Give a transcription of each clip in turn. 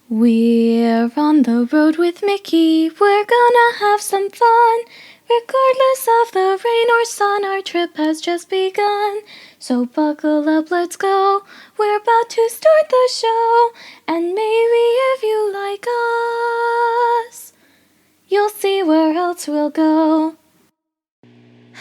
We're on the road with Mickey, we're gonna have some fun. Regardless of the rain or sun, our trip has just begun. So buckle up, let's go, we're about to start the show. And maybe if you like us, you'll see where else we'll go.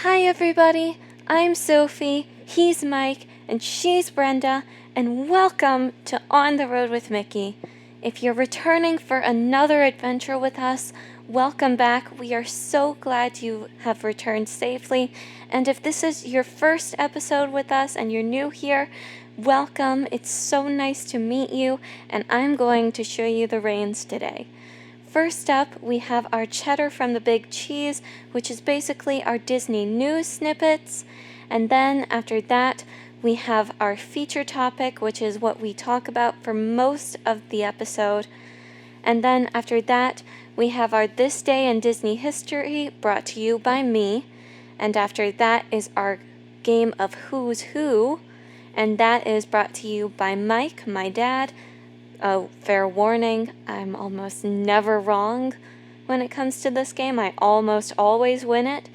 Hi everybody, I'm Sophie, he's Mike, and she's Brenda, and welcome to On the Road with Mickey. If you're returning for another adventure with us, welcome back. We are so glad you have returned safely. And if this is your first episode with us and you're new here, welcome. It's so nice to meet you, and I'm going to show you the reins today. First up, we have our Cheddar from the Big Cheese, which is basically our Disney news snippets. And then after that, we have our feature topic, which is what we talk about for most of the episode. And then after that, we have our This Day in Disney History, brought to you by me. And after that is our game of Who's Who, and that is brought to you by Mike, my dad. Oh, fair warning, I'm almost never wrong when it comes to this game. I almost always win it.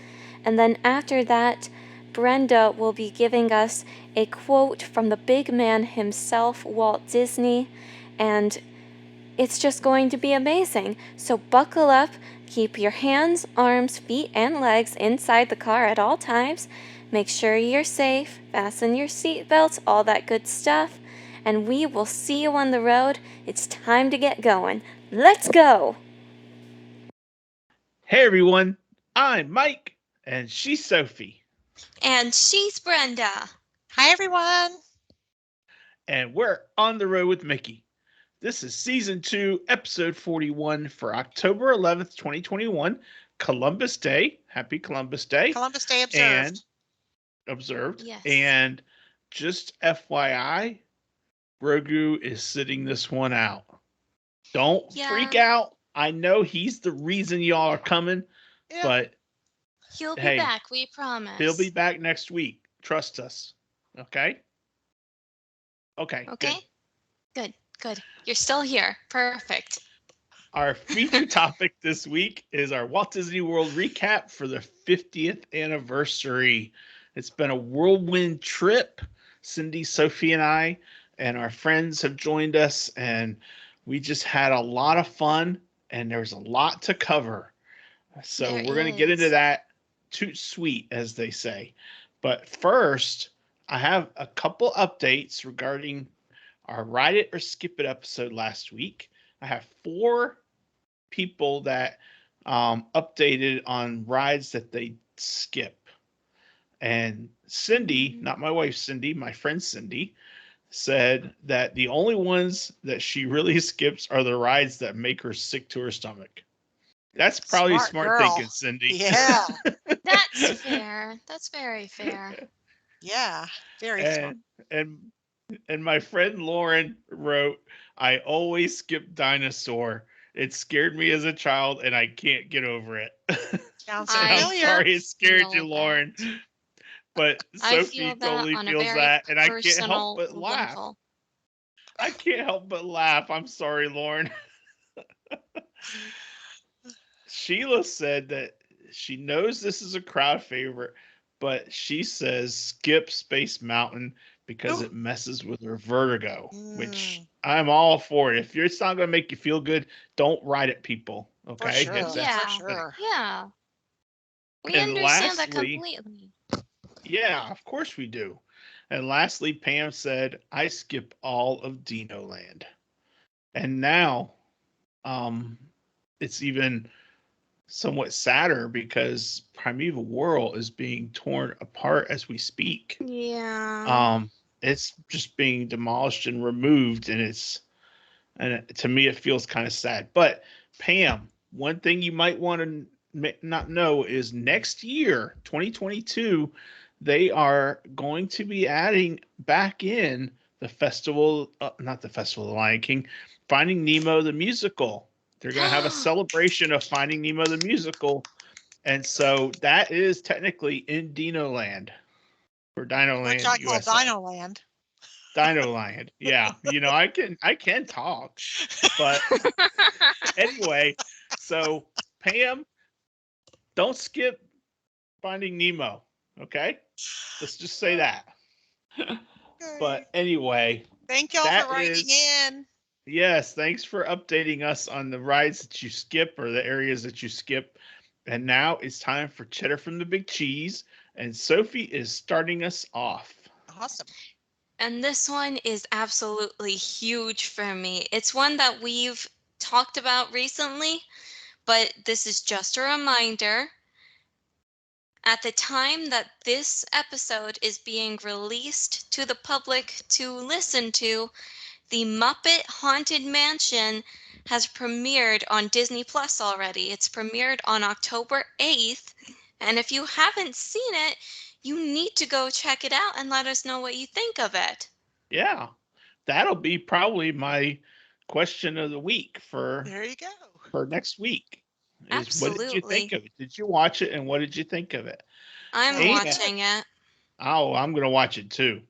And then after that, Brenda will be giving us a quote from the big man himself, Walt Disney, and it's just going to be amazing. So buckle up, keep your hands, arms, feet, and legs inside the car at all times. Make sure you're safe, fasten your seatbelts, all that good stuff, and we will see you on the road. It's time to get going. Let's go! Hey everyone, I'm Mike, and she's Sophie. And she's Brenda. Hi everyone. And we're on the road with Mickey. This is season 2, episode 41 for October 11th, 2021, Columbus Day. Happy Columbus Day. Columbus Day observed. Observed. Yes. And just FYI, Grogu is sitting this one out. Don't freak out. I know he's the reason y'all are coming, but he'll be back, we promise. He'll be back next week. Trust us. Okay? Okay. Good. You're still here. Perfect. Our feature topic this week is our Walt Disney World recap for the 50th anniversary. It's been a whirlwind trip. Cindy, Sophie, and I and our friends have joined us, and we just had a lot of fun, and there's a lot to cover. So we're going to get into that. Toot sweet, as they say. But first, I have a couple updates regarding our Ride It or Skip It episode last week. I have 4 people that updated on rides that they skip. And Cindy, not my wife Cindy, my friend Cindy, said that the only ones that she really skips are the rides that make her sick to her stomach. That's probably smart thinking, Cindy. Yeah. That's fair. That's very fair. Yeah, very smart. And my friend Lauren wrote, I always skip Dinosaur. It scared me as a child, and I can't get over it. Sounds I'm familiar. sorry it scared you, Lauren. But Sophie totally feels that, and I can't help but laugh. I can't help but laugh. I'm sorry, Lauren. Sheila said that she knows this is a crowd favorite, but she says skip Space Mountain because it messes with her vertigo, which I'm all for it. If it's not going to make you feel good, don't ride it, people. Okay? For sure. Yeah. We understand that completely. Yeah, of course we do. And lastly, Pam said, I skip all of Dino Land. And now it's even somewhat sadder because Primeval World is being torn apart as we speak. Yeah. It's just being demolished and removed, and to me it feels kind of sad. But Pam, one thing you might want to not know is next year, 2022, they are going to be adding back in the festival, not the Festival of the Lion King, Finding Nemo the musical. They're going to have a celebration of Finding Nemo the musical. And so that is technically in Dino Land. Or Dino Land. Which I call Dino Land. Dino Land. Yeah, I can talk, but anyway. So Pam, don't skip Finding Nemo. Okay, let's just say that. Okay. But anyway, Thank y'all for that writing is in. yes. Thanks for updating us on the rides that you skip or the areas that you skip. And now it's time for Cheddar from the Big Cheese, and Sophie is starting us off. Awesome. And this one is absolutely huge for me. It's one that we've talked about recently, but this is just a reminder. At the time that this episode is being released to the public to listen to, the Muppet Haunted Mansion has premiered on Disney Plus already. It's premiered on October 8th. And if you haven't seen it, you need to go check it out and let us know what you think of it. Yeah, that'll be probably my question of the week for There you go. next week. Is what did you think Absolutely. of it? Did you watch it, and what did you think of it? I'm Very And good. watching it. oh, I'm gonna watch it too.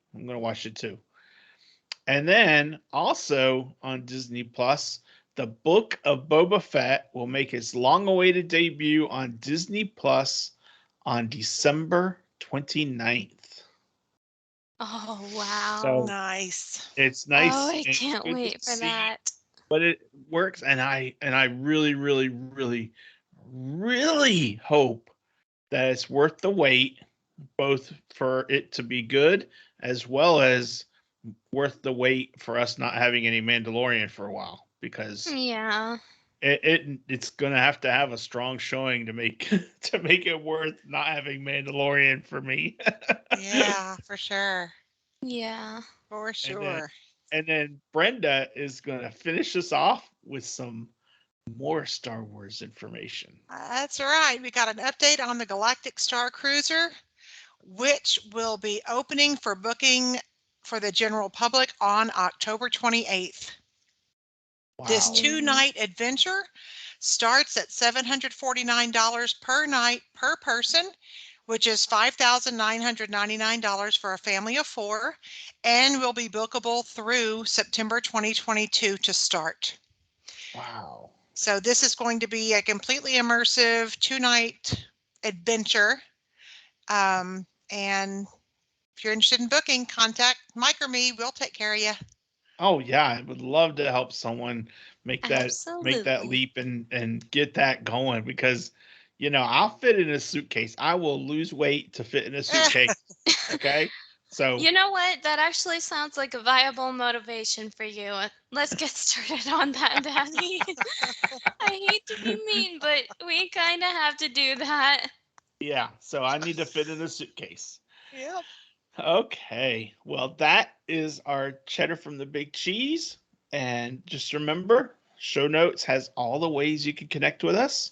And then also on Disney Plus, the Book of Boba Fett will make its long-awaited debut on Disney Plus on December 29th. Oh, wow. So Nice. it's Oh, nice I and it's can't good to wait for see, that. but it works, and I really, really, really, really hope that it's worth the wait, both for it to be good as well as worth the wait for us not having any Mandalorian for a while, because Yeah. it's gonna have to have a strong showing to make to make it worth not having Mandalorian for me. Yeah, for sure. Yeah. For and then sure. and then Brenda is gonna finish us off with some more Star Wars information. That's right. We got an update on the Galactic Star Cruiser, which will be opening for booking for the general public on October 28th. This Wow. 2-night adventure starts at $749 per night per person, which is $5,999 for a family of 4, and will be bookable through September 2022 to start. Wow. So this is going to be a completely immersive 2-night adventure. And if you're interested in booking, contact Mike or me. We'll take care of you. Oh yeah, I would love to help someone make that Absolutely. leap and get that going, because I'll fit in a suitcase. I will lose weight to fit in a suitcase. Okay? So You know what? That actually sounds like a viable motivation for you. Let's get started on that, Daddy. I hate to be mean, but we kind of have to do that. yeah, so I need to fit in a suitcase. Yep. Okay. Well, that is our cheddar from the big cheese. And just remember, show notes has all the ways you can connect with us.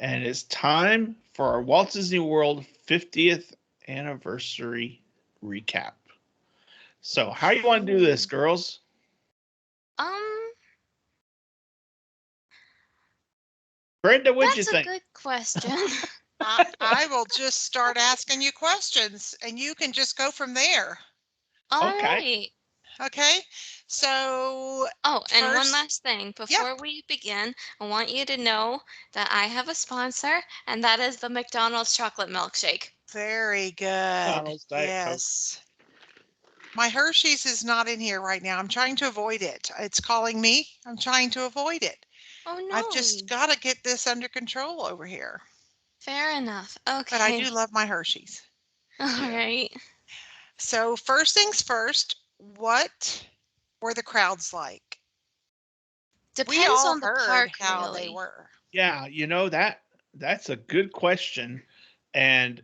And it's time for our Walt Disney World 50th anniversary recap. So, how you want to do this, girls? Um, Brenda, what'd you that's a think? good question. I will just start asking you questions and you can just go from there. All Okay. right. Okay. So Oh, and one first, last thing yep, before we begin, I want you to know that I have a sponsor, and that is the McDonald's chocolate milkshake. very good. McDonald's Diet Coke. Yes. My Hershey's is not in here right now. I'm trying to avoid it. It's calling me. I'm trying to avoid it. Oh I've no. just got to get this under control over here. Fair enough. But I do Okay. love my Hershey's. All Yeah. right. So first things first, what were the crowds like? We Depends all on the heard park, how they really. were. Yeah, that's a good question. And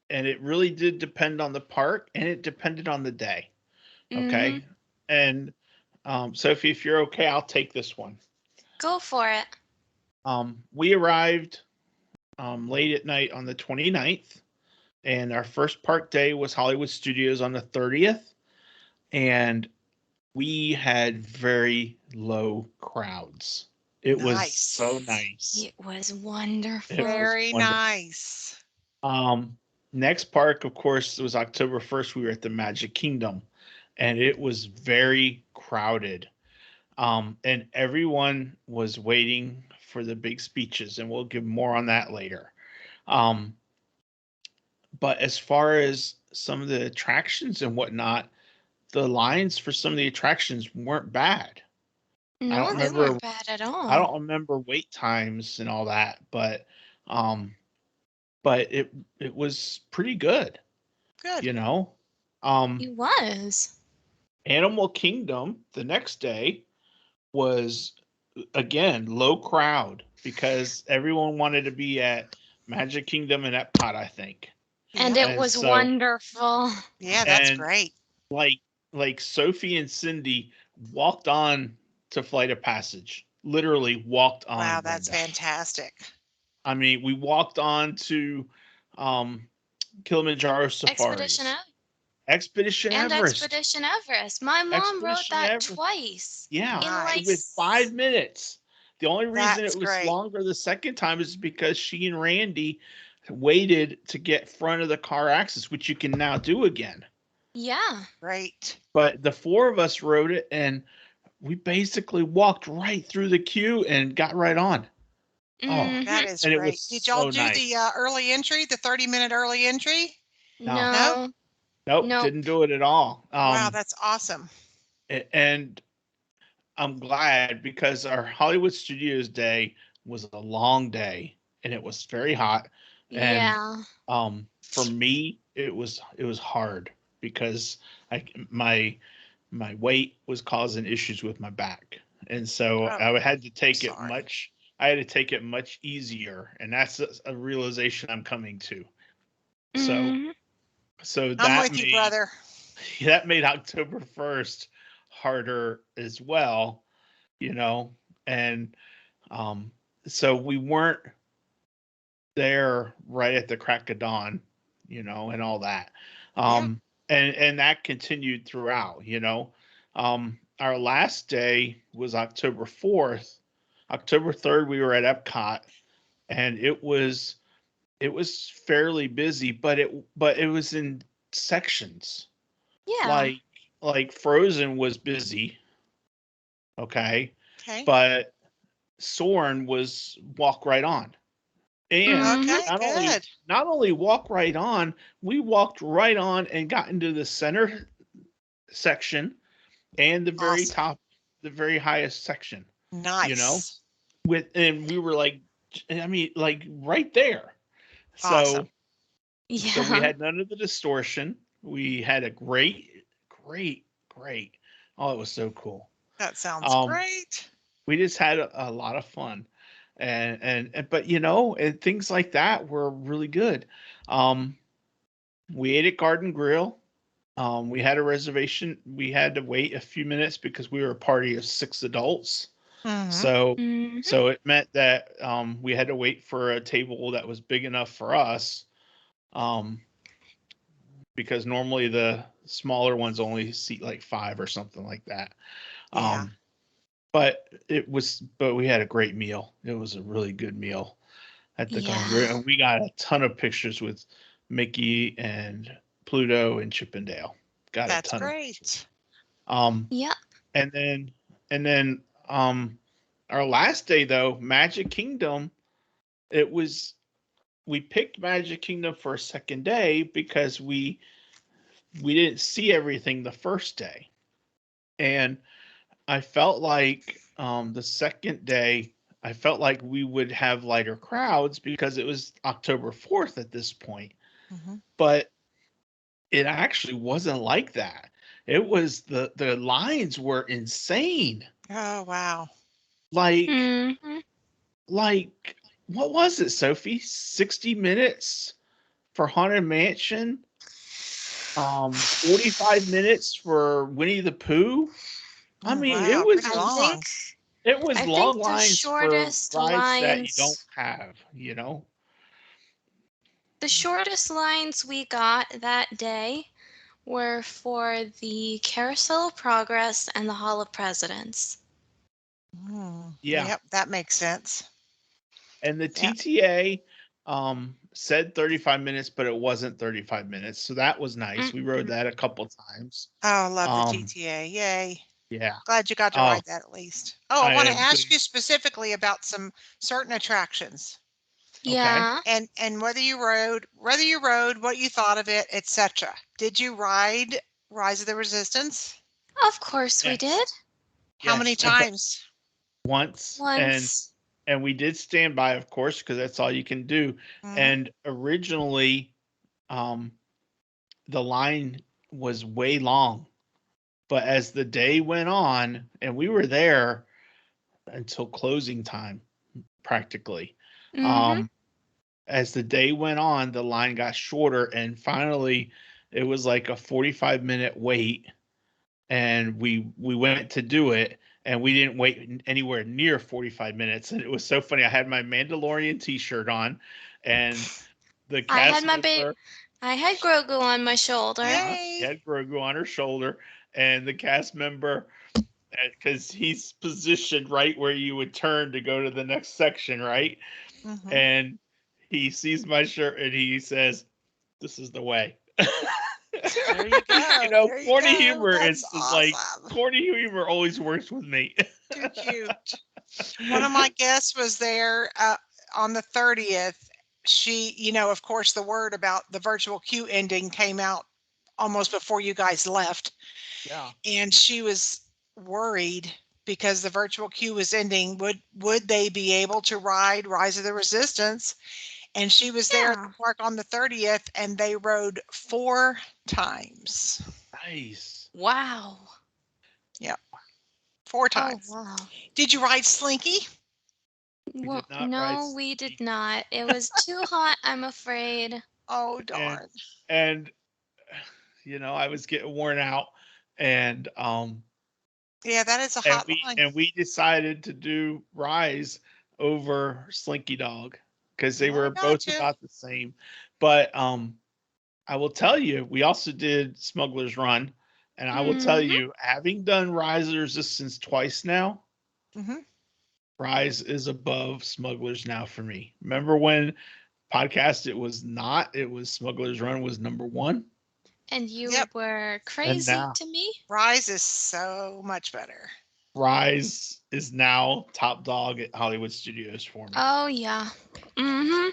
it really did depend on the park, and it depended on the day. Mm-hmm. Okay. And Sophie, if you're okay, I'll take this one. Go for it. We arrived late at night on the 29th, and our first park day was Hollywood Studios on the 30th. And we had very low crowds. It was so nice. It was It wonderful. was Very wonderful. nice. Next park, of course, was October 1st. We were at the Magic Kingdom. and it was very crowded. And everyone was waiting for the big speeches, and we'll give more on that later. Um, but as far as some of the attractions and whatnot, the lines for some of the attractions weren't bad. I No, don't they remember weren't bad at I all. don't remember wait times and all that, um but it was pretty good, Good. you know. Um It was. Animal Kingdom the next day was again low crowd because everyone wanted to be at Magic Kingdom and Epcot, I think. And Yep. it And was so wonderful. Yeah, that's and great. like Sophie and Cindy walked on to Flight of Passage. Literally walked on, Wow, that's Brenda. fantastic. I mean, we walked on to um, Kilimanjaro Expedition Safaris, Everest. Expedition And Everest, Expedition Everest. My mom wrote Expedition that Everest. twice. Yeah, In like with Nice. 5 minutes. The only reason That's it was great. longer the second time is because she and Randy waited to get front of the car access, which you can now do again. Yeah. Great. But the four of us rode it, and we basically walked right through the queue and got right on. Oh, That Mhm. is and it was great. Did y'all so do nice. the early entry, the 30-minute early entry? No, No? No. nope, Nope. didn't do it at all. Wow, that's awesome. And I'm glad because our Hollywood Studios day was a long day and it was very hot. And Yeah. for me, it was hard because I my weight was causing issues with my back, and so Oh, I had to take it sorry. much. I had to take it much easier, and that's a realization I'm coming to. So Mhm. so I'm that with you, made brother. that made October 1st harder as well, you know, and um, so we weren't there right at the crack of dawn, and all that. Yeah. And that continued throughout, Our last day was October 4th. October 3rd, we were at Epcot, and it was fairly busy, but it was in sections. Yeah. Like Frozen was busy, okay, Okay. but Soarin' was walk right on. And Mhm. Okay, not only good. not only walk right on, we walked right on and got into the center section and the very Awesome. top, the very highest section, you know, Nice. and we were like, I mean, like right there. Awesome. So we Yeah. had none of the distortion. We had a great, great, great. Oh, it was so cool. That sounds Um, great. we just had a lot of fun, and but and things like that were really good. Um, we ate at Garden Grill. We had a reservation. We had to wait a few minutes because we were a party of 6 adults. Mm-hmm. So Mhm. so it meant that we had to wait for a table that was big enough for us. Um, because normally the smaller ones only seat like five or something like that. Yeah. Um, but we had a great meal. It was a really good meal at the Garden Yeah. Grill, and we got a ton of pictures with Mickey and Pluto and Chippendale. Got a That's ton of pictures. great. Um, Yeah. and then and then our last day though, Magic Kingdom. It was We picked Magic Kingdom for a second day because we didn't see everything the first day, and I felt like the second day, I felt like we would have lighter crowds because it was October 4th at this point. Mm-hmm. But it actually wasn't like that. It was the lines were insane. Oh, wow. Like Mhm. like what was it, Sophie? 60 minutes for Haunted Mansion, 45 minutes for Winnie the Pooh. I Oh, mean, wow. Pretty I long. think it was I think long the lines for shortest rides that you don't lines have. the shortest lines we got that day were for the Carousel of Progress and the Hall of Presidents. Mm. Yeah. Yep, that makes sense. And the Yep. TTA said 35 minutes, but it wasn't 35 minutes. So that was nice. We rode Mhm. that a couple times. Oh, I love the Um, GTA. Yay. yeah. Glad you got to Oh, ride that at least. Oh, I I want to am ask good. you specifically about some certain attractions Okay. Yeah, and whether you rode, what you thought of it, etc. Did you ride Rise of the Resistance? of course we Yes. did. How many Yes. And but times? once Once. and we did stand by, of course, because that's all you can do. Hmm. And originally, um, the line was way long, but as the day went on, and we were there until closing time, practically. Mm-hmm. Um, as the day went on, the line got shorter, and finally, it was like a 45-minute wait, and we went to do it, and we didn't wait anywhere near 45 minutes, and it was so funny. I had my Mandalorian T-shirt on, and the I had cast my member, I had Grogu on my shoulder. she Yay. had Grogu on her shoulder, and the cast member, because he's positioned right where you would turn to go to the next section, right? Hmm. And he sees my shirt and he says, "This is the way." There you You go. know, There you corny go. humor That's is like awesome. corny humor always works with me. Too cute. One of my guests was there on the 30th. She, of course, the word about the virtual queue ending came out almost before you guys left. Yeah. And she was worried because the virtual queue was ending. Would they be able to ride Rise of the Resistance? And she was there at the Yeah. park on the 30th and they rode 4 times. Nice. Yep, Wow. 4 times. Oh, wow. Did you ride Slinky? We Well, did not ride no, we did Slinky. not. It was too hot, I'm afraid. Oh, and darn. and I was getting worn out, and Yeah, that is a and hot we line. and we decided to do Rise over Slinky Dog because they I were got both you. about the same. But I will tell you, we also did Smuggler's Run, and I will tell Mm-hmm. you, having done Rise of the Resistance twice now, Hmm. Rise is above Smugglers now for me. Remember when podcast it was not, it was Smugglers Run was number one, And you Yep. were and crazy now to me? Rise is so much better. Rise is now top dog at Hollywood Studios for me. Oh, yeah. Mm-hmm.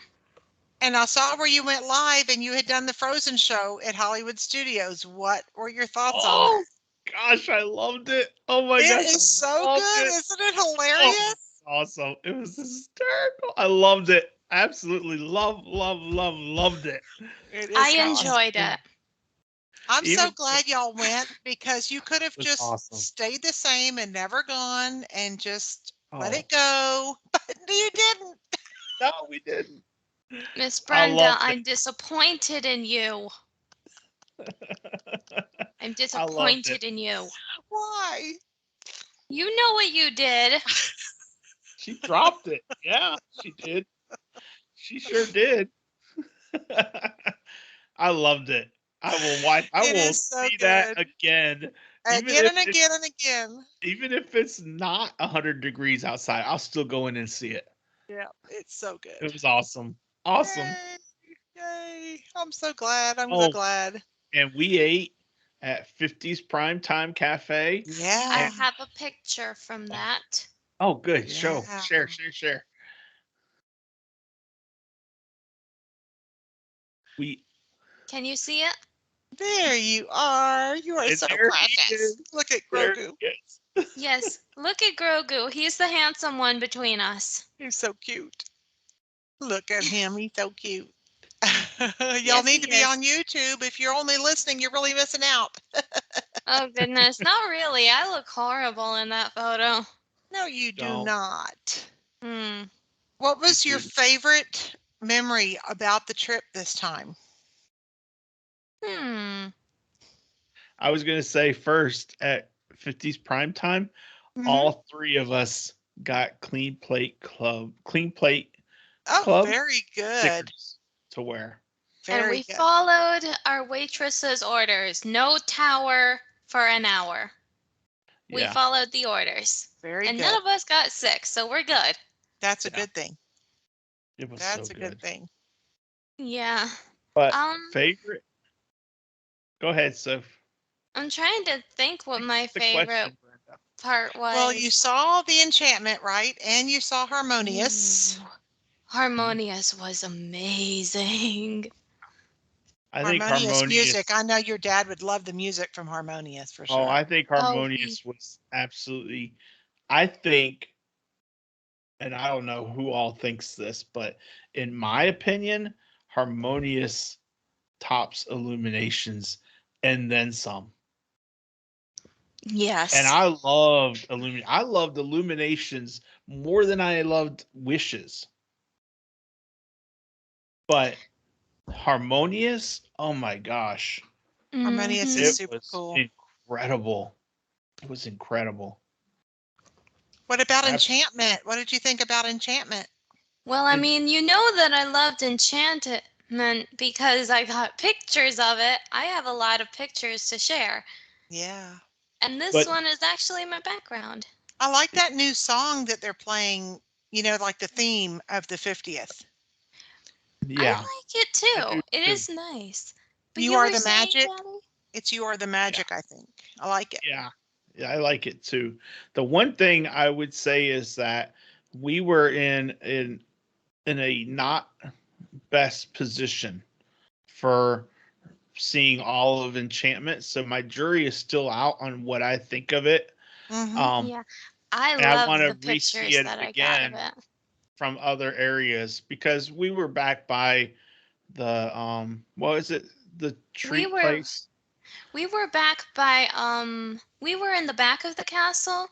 And I saw where you went live and you had done the Frozen show at Hollywood Studios. What were your thoughts on that? Oh gosh, I loved it. Oh my It gosh, I is so loved good. it. Isn't it Oh, it hilarious? was awesome. It was hysterical. I loved it. Absolutely loved it. It I is awesome. enjoyed it. I'm so Even glad y'all went because you could it have was just awesome. stayed the same and never gone and just let Oh it go. But you didn't. no, we didn't. Miss I Brenda, loved it. I'm disappointed in you. I'm I loved it. disappointed in you. Why? You know what you did. She dropped it. Yeah, she did. She sure did. I loved it. I will watch. I It will is so see that good. again, even Again if and again and again. it's not 100 degrees outside. I'll still go in and see it. Yeah, it's so It good. was awesome. Awesome. Yay. Yay. I'm so glad. I'm so Oh, glad. and we ate at 50's Prime Time Cafe. I Yeah. And have a picture from that. oh, good. Show, Yeah. share. We Can you see it? There you are. You are and so there he precious. is. Look at There Grogu. he is. Yes. Look at Grogu. He's the handsome one between us. He's so cute. Look at him. He's so cute. Y'all Yes, need he to be is. on YouTube. If you're only listening, you're really missing out. Oh, goodness. Not really. I look horrible in that photo. No, you do Don't not. Hmm. What you was your do. favorite memory about the trip this time? Hmm. I was gonna say first at 50's Prime Time, Hmm. all three of us got clean plate Oh, club very good. stickers to wear. And Very we good. followed our waitress's orders. No tower for an hour. We Yeah, followed the orders. Very And none good. of us got sick, so we're good. That's a yeah, good thing. it was so That's a good good. thing. Yeah. But Um, favorite? Go ahead, Soph. I'm trying to think what my The favorite question, Brenda. part Well, you was. saw the enchantment, right? And you saw Harmonious. Ooh, Harmonious was amazing. I think Harmonious music. Harmonious. I know your dad would love the music from Harmonious for Oh, sure. I think Oh, Harmonious was absolutely. I think, and I don't know who all thinks this, but in my opinion, Harmonious tops Illuminations and then some. And yes. I loved Illuminations more than I loved Wishes. But Harmonious, oh my gosh, Harmonious Hmm. is it super was cool. incredible. It was incredible. What about Absolutely. Enchantment? What did you think about Enchantment? Well, I mean, you know that I loved Enchantment because I got pictures of it. I have a lot of pictures to share. Yeah. And this But one is actually my background. I like that new song that they're playing, like the theme of the 50th. I yeah, like it I do too. It too. is nice. But You you Are were the saying, Magic. Daddy? It's You Are the Yeah, Magic, I think. I like it. yeah, yeah. I like it too. The one thing I would say is that we were in a not best position for seeing all of Enchantment, so my jury is still out on what I think of it. Hmm. Um, Yeah. I and I love want to the re-see pictures it that I got of again it. from other areas because we were back by the what is it, the We treat were place? we were back by we were in the back of the castle.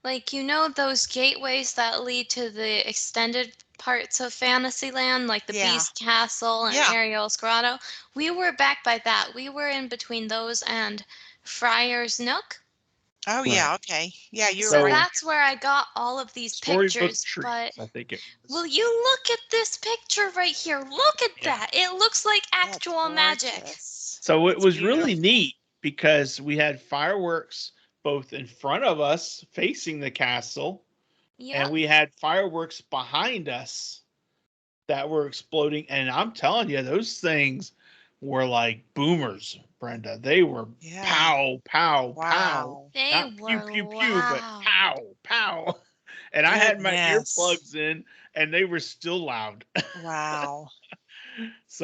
Like those gateways that lead to the extended parts of Fantasyland, like the Yeah. Beast Castle and Yeah. Ariel's Grotto. We were back by that. We were in between those and Friar's Nook. Oh, Right. yeah. Okay. Yeah, you were So right So that's where I got all of these storybook pictures. But treats, I think it will was. you look at this picture right here? Look at Yeah. that. It looks like there. That's actual magic. gorgeous. So it It's was really beautiful. neat because we had fireworks both in front of us facing the castle, and Yep. we had fireworks behind us that were exploding. And I'm telling you, those things were like boomers, Brenda. They were Yeah. pow, pow, pow. Wow. They Not pew, were pew, pew, but loud. pow, pow. And I had my Goodness. earplugs in, and they were still loud. Wow.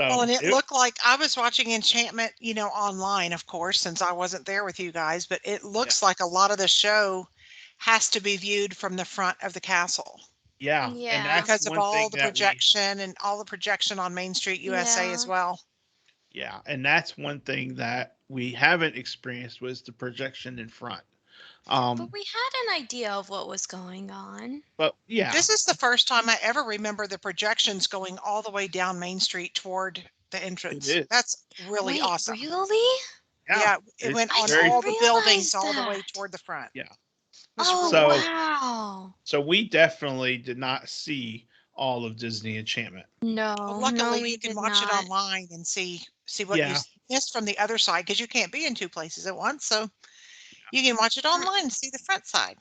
Well, So and it it, looked like I was watching Enchantment, online, of course, since I wasn't there with you guys, but it yeah, looks like a lot of the show has to be viewed from the front of the castle yeah, and Yeah. that's because of one thing all the that we projection and all the projection on Main Street USA as Yeah. well. Yeah, and that's one thing that we haven't experienced was the projection in front. But Um, we had an idea of what was going on. but yeah, This is the first time I ever remember the projections going all the way down Main Street toward the it entrance. is. That's really Wait, awesome. really? Yeah, Yeah, it it's went I on very didn't all the realize buildings all the way that. toward the front. yeah. It was Oh, really So cool. wow. so we definitely did not see all of Disney Enchantment. Well, No, no, luckily we you can did watch it not. online and see what you Yeah, missed from the other side because you can't be in two places at once. So you can watch it Mm, online and see the front side.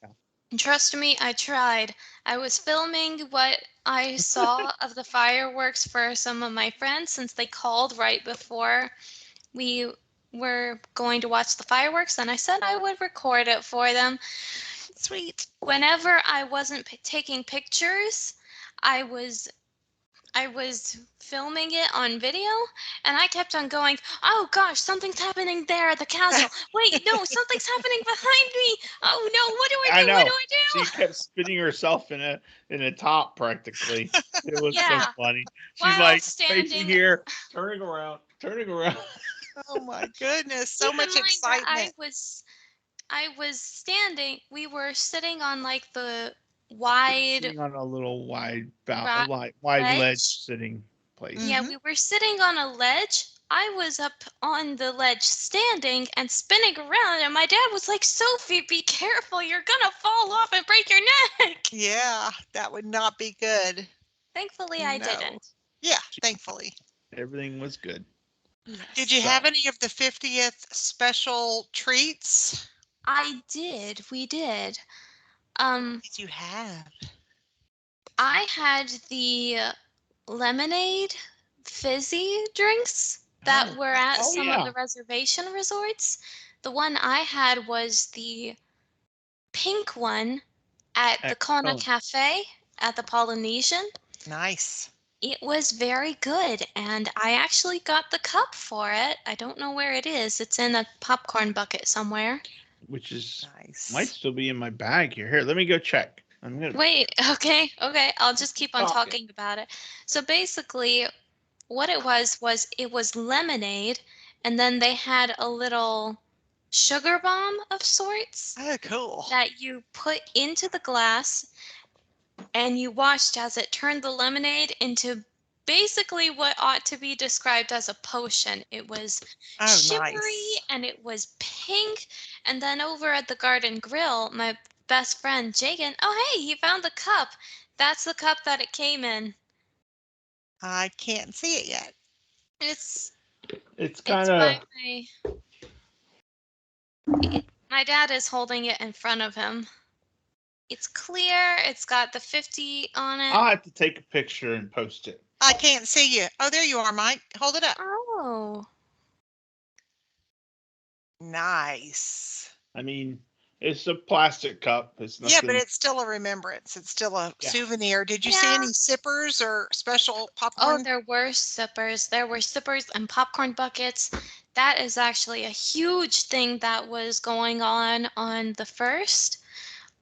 yeah. Trust me, I tried. I was filming what I saw of the fireworks for some of my friends since they called right before we were going to watch the fireworks, and I said I would record it for them. Sweet. Whenever I wasn't taking pictures, I was I was filming it on video, and I kept on going, "Oh gosh, something's happening there at the castle. Wait, no, something's happening behind me. Oh no, what do I I do? What do know. I She do?" kept spinning herself in a top practically. It was so Yeah, funny. She's while like facing standing. here, turning around. Oh my goodness, so Keep in much mind that excitement. I was standing. We were sitting on like the wide Sitting on a little ra- wide ledge ledge. sitting place. Yeah, Hmm. we were sitting on a ledge. I was up on the ledge standing and spinning around, and my dad was like, "Sophie, be careful. You're gonna fall off and break your neck." Yeah, that would not be good. Thankfully, I No. didn't. Yeah, thankfully. Everything was good. Did you Yes. have So any of the 50th special treats? I did. We did. What Um, did you have? I had the lemonade fizzy drinks that were at Oh, some of yeah. the reservation resorts. The one I had was the pink one at the Kona Excellent. Cafe at the Polynesian. Nice. It was very good, and I actually got the cup for it. I don't know where it is. It's in a popcorn bucket somewhere. Which is might Nice. still be in my bag here. Here, let me go check. I'm gonna Wait, okay, I'll just keep on talking. talking about it. So basically, what it was it was lemonade, and then they had a little sugar bomb of sorts Oh, cool. that you put into the glass, and you watched as it turned the lemonade into basically what ought to be described as a potion. It was Oh, shimmery nice. and it was pink. And then over at the Garden Grill, my best friend Jagan, oh hey, he found the cup. That's the cup that it came in. I can't see it yet. It's It's it's kind by of. my dad is holding it in front of him. It's clear. It's got the 50 on it. I'll have to take a picture and post it. I can't see you. Oh, there you are, Mike. Hold it up. Oh. Nice. I mean, it's a plastic cup. It's Yeah, nothing. but it's still a remembrance. It's still a Yeah. souvenir. Did you see Yeah. any sippers or special Oh, popcorn? there were sippers. There were sippers and popcorn buckets. That is actually a huge thing that was going on the first.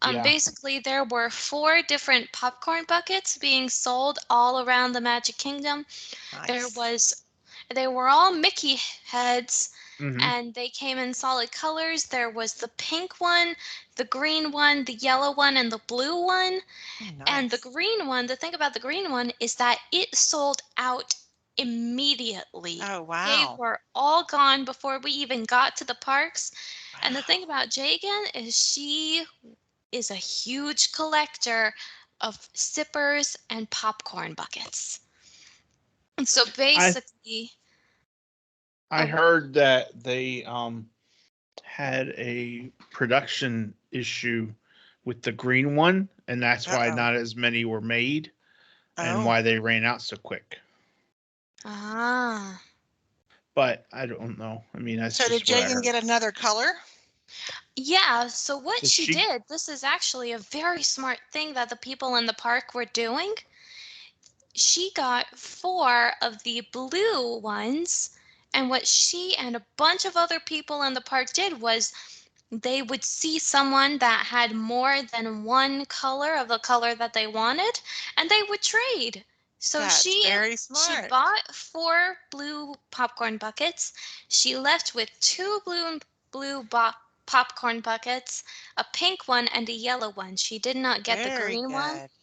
Yeah. Basically, there were 4 different popcorn buckets being sold all around the Magic Kingdom. There Nice. was, they were all Mickey heads, Mm-hmm. and they came in solid colors. There was the pink one, the green one, the yellow one, and the blue one. Oh, And the nice. green one, the thing about the green one is that it sold out immediately. Oh, They wow. were all gone before we even got to the parks. And the thing Wow. about Jagan is she is a huge collector of sippers and popcorn buckets. And so I basically, I oh, heard that they had a production issue with the green one, and that's why Uh-oh. not as many were made, and Oh. why they ran out so quick. ah. But I don't know. I mean, that's So did just what I Jagan heard. get another color? Yeah, so what So she she. did, this is actually a very smart thing that the people in the park were doing. She got 4 of the blue ones, and what she and a bunch of other people in the park did was they would see someone that had more than one color of the color that they wanted, and they would trade. So That's very she smart. bought 4 blue popcorn buckets. She left with 2 popcorn buckets, a pink one and a yellow one. She did not get the Very green one. good.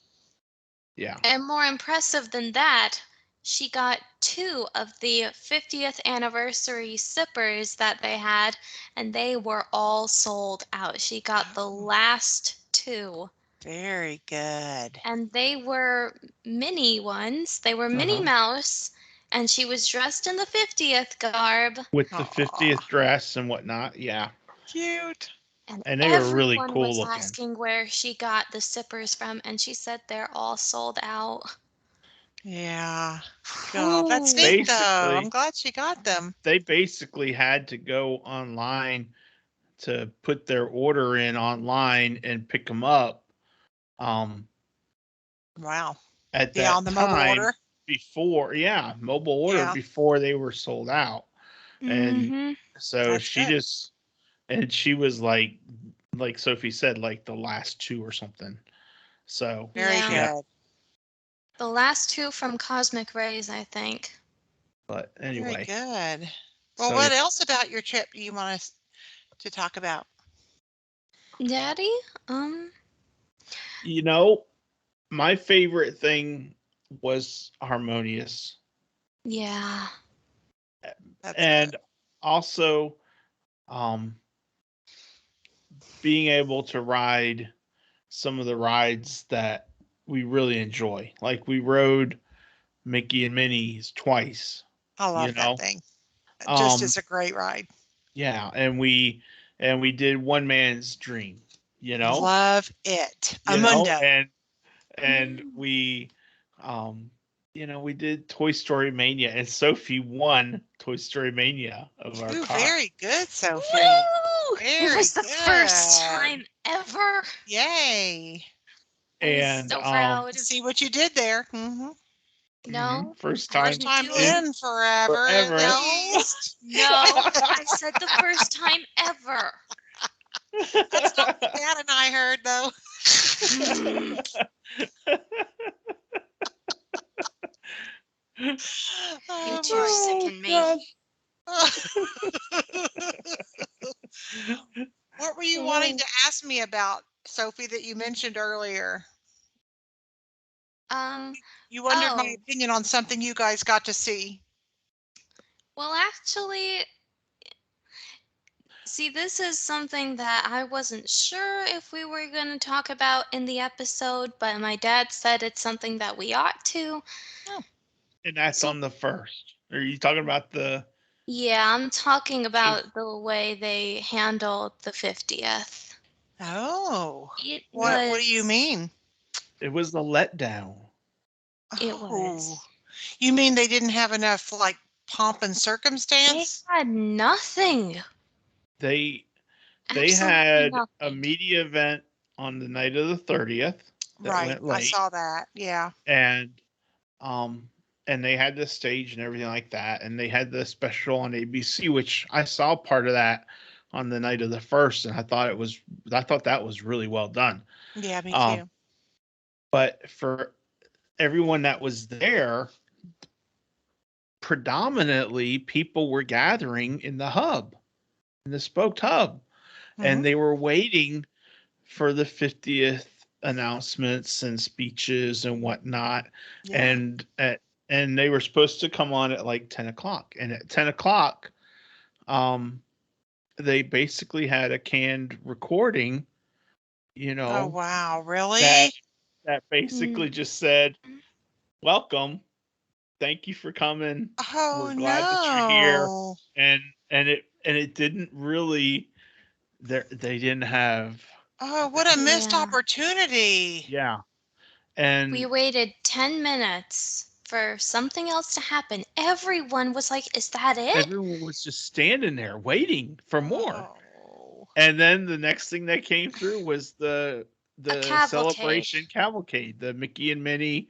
Yeah. And more impressive than that, she got 2 of the 50th anniversary sippers that they had, and they were all sold out. She got the Oh, last 2. very good. And they were mini ones. They were Minnie Uh-huh. Mouse, and she was dressed in the 50th garb. With the Aw, 50th dress and whatnot. Yeah. cute. And And they were really everyone cool was looking. asking where she got the sippers from, and she said they're all sold out. Yeah. God, that's Whew. neat though. I'm Basically, glad she got them. they basically had to go online to put their order in online and pick them up. Um, Wow. at Yeah, on that the mobile time order. before, yeah, mobile order Yeah, before they were sold out. And Mm-hmm. so that's she good. just, and she was like Sophie said, like the last 2 or something. So Very she Yeah. had, good. The last 2 from Cosmic Rays, I think. but Very anyway, good. Well, so, what else about your trip do you want us to talk about? Daddy? Um, you know, my favorite thing was Harmonious. yeah. That's good. And also, um, being able to ride some of the rides that we really enjoy. Like we rode Mickey and Minnie's twice, I you love that know. thing. Just Um is a great ride. yeah, and we did One Man's Dream, you know? Love it. You know, Amundo. and Mm. we um we did Toy Story Mania, and Sophie won Toy Story Mania of our Ooh, car. very good, Sophie. Woo! It Very was the first good. time ever. Yay. I was And so proud. See what you did there. No, first I time First didn't time do it. in forever, at forever. least. No, I said the first time ever. That's not what Dad and I heard, though. You Oh, two my. sicken me. God. What were you wanting to ask me about, Sophie, that you mentioned earlier? You wondered my Oh, opinion on something you guys got to see. well, actually, see, this is something that I wasn't sure if we were going to talk about in the episode, but my dad said it's something that we ought to. Oh, And that's So, on the first. Are you talking about the? yeah, I'm talking about the way they handled the 50th. what It do you was, mean? It was the letdown. it Oh, was. you mean they didn't have enough like pomp and They circumstance? had nothing. They Absolutely had a nothing. media event on the night of the 30th that Right, went I late, saw that. Yeah. and and they had the stage and everything like that, and they had the special on ABC, which I saw part of that on the night of the first, and I thought that was really well done. Yeah, me Um, too. but for everyone that was there, predominantly people were gathering in the hub, in the spoked hub, Hmm. and they were waiting for the 50th announcements and speeches and whatnot. Yeah. And they were supposed to come on at like 10 o'clock. And at 10 o'clock, um, they basically had a canned recording, Oh, that wow. Really? that Mm. basically just said, "Welcome, thank you for coming. We're Oh, glad that you're here." no. And it didn't really, they didn't have, Oh, what a missed Yeah. opportunity. yeah. We And waited 10 minutes for something else to happen. Everyone was like, "Is that it?" everyone was just standing there waiting for more. Oh. And then the next thing that came through was A the cavalcade. celebration cavalcade, the Mickey and Minnie